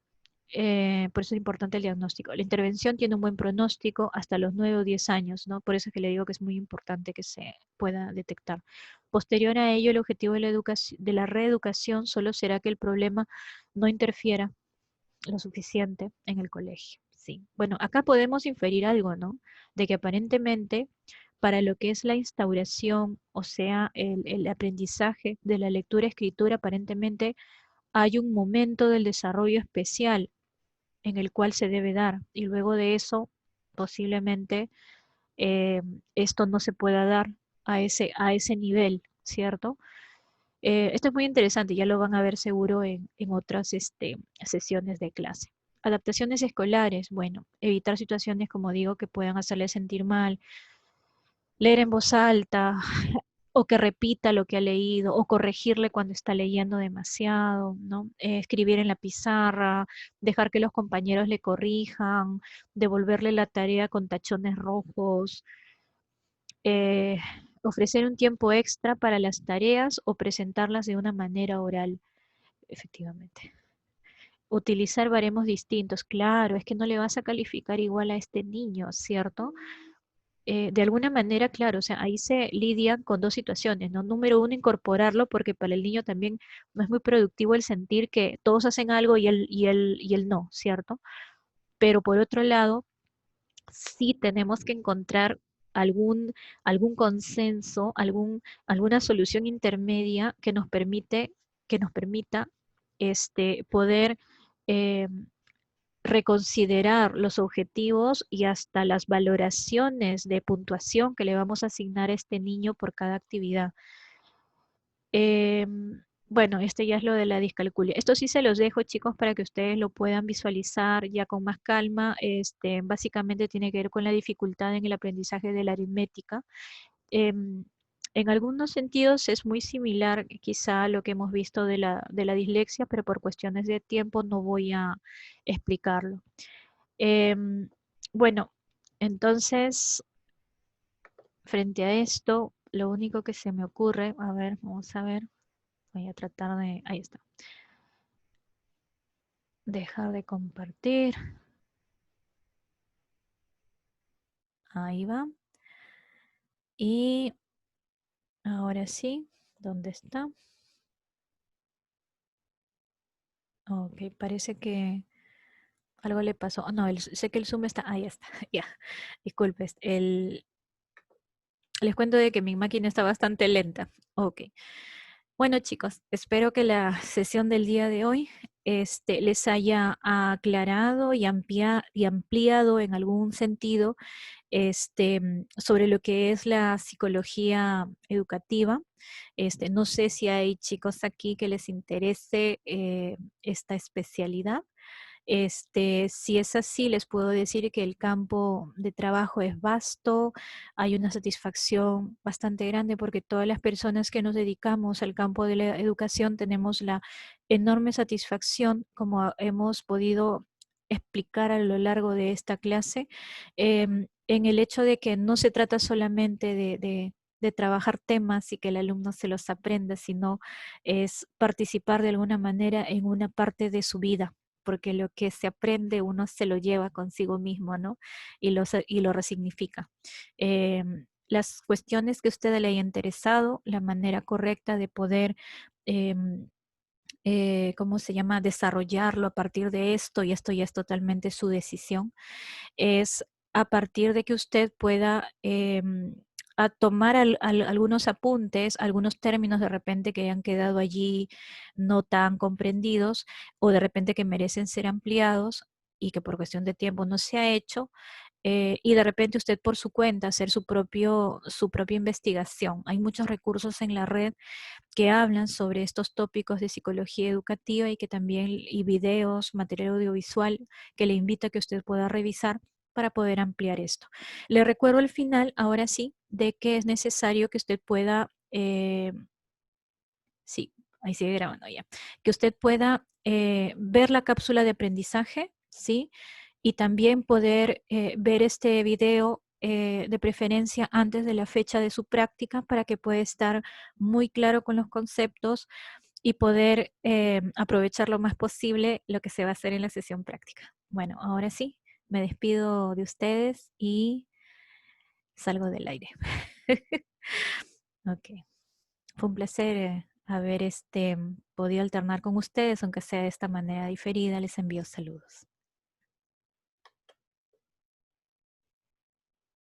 Por eso es importante el diagnóstico. La intervención tiene un buen pronóstico hasta los 9 o 10 años, ¿no? Por eso es que le digo que es muy importante que se pueda detectar. Posterior a ello, el objetivo de de la reeducación solo será que el problema no interfiera lo suficiente en el colegio. Sí. Bueno, acá podemos inferir algo, ¿no? De que aparentemente para lo que es la instauración, o sea, el aprendizaje de la lectura-escritura, aparentemente hay un momento del desarrollo especial en el cual se debe dar y luego de eso posiblemente eh, esto no se pueda dar a ese nivel, ¿cierto? Esto es muy interesante, ya lo van a ver seguro en otras sesiones de clase. Adaptaciones escolares, bueno, evitar situaciones, como digo, que puedan hacerle sentir mal, leer en voz alta, o que repita lo que ha leído, o corregirle cuando está leyendo demasiado, ¿no? Escribir en la pizarra, dejar que los compañeros le corrijan, devolverle la tarea con tachones rojos, eh, ofrecer un tiempo extra para las tareas o presentarlas de una manera oral, efectivamente. Utilizar baremos distintos, claro, es que no le vas a calificar igual a este niño, ¿cierto? De alguna manera, claro, o sea, ahí se lidian con dos situaciones, ¿no? Número uno, incorporarlo, porque para el niño también no es muy productivo el sentir que todos hacen algo y él no, ¿cierto? Pero por otro lado, sí tenemos que encontrar algún, algún consenso, alguna solución intermedia que nos permita poder eh, reconsiderar los objetivos y hasta las valoraciones de puntuación que le vamos a asignar a este niño por cada actividad. Bueno, este ya es lo de la discalculia. Esto sí se los dejo, chicos, para que ustedes lo puedan visualizar ya con más calma. Básicamente tiene que ver con la dificultad en el aprendizaje de la aritmética. Em, en algunos sentidos es muy similar quizá a lo que hemos visto de la dislexia, pero por cuestiones de tiempo no voy a explicarlo. Em, bueno, entonces, frente a esto, lo único que se me ocurre, a ver, vamos a ver, voy a tratar de, ahí está, dejar de compartir, ahí va, y ahora sí, ¿dónde está? Ok, parece que algo le pasó, no, sé que el Zoom está, ahí está, ya, disculpes, les cuento de que mi máquina está bastante lenta, ok. Bueno chicos, espero que la sesión del día de hoy les haya aclarado y ampliado en algún sentido sobre lo que es la psicología educativa. No sé si hay chicos aquí que les interese esta especialidad. Si es así, les puedo decir que el campo de trabajo es vasto, hay una satisfacción bastante grande porque todas las personas que nos dedicamos al campo de la educación tenemos la enorme satisfacción, como hemos podido explicar a lo largo de esta clase, en el hecho de que no se trata solamente de trabajar temas y que el alumno se los aprenda, sino es participar de alguna manera en una parte de su vida, porque lo que se aprende uno se lo lleva consigo mismo, ¿no? Y lo resignifica. Las cuestiones que a usted le haya interesado, la manera correcta de poder, ¿cómo se llama?, desarrollarlo a partir de esto, y esto ya es totalmente su decisión, es a partir de que usted pueda a tomar algunos apuntes, algunos términos de repente que hayan quedado allí no tan comprendidos o de repente que merecen ser ampliados y que por cuestión de tiempo no se ha hecho. Y de repente usted por su cuenta hacer su propia investigación. Hay muchos recursos en la red que hablan sobre estos tópicos de psicología educativa y que también, y videos, material audiovisual que le invito a que usted pueda revisar para poder ampliar esto. Le recuerdo al final, ahora sí, de que es necesario que usted pueda, sí, ahí sigue grabando ya, que usted pueda ver la cápsula de aprendizaje, ¿sí? Y también poder ver este video de preferencia antes de la fecha de su práctica para que pueda estar muy claro con los conceptos y poder aprovechar lo más posible lo que se va a hacer en la sesión práctica. Bueno, ahora sí, me despido de ustedes y salgo del aire. Ok, fue un placer haber podido alternar con ustedes, aunque sea de esta manera diferida. Les envío saludos.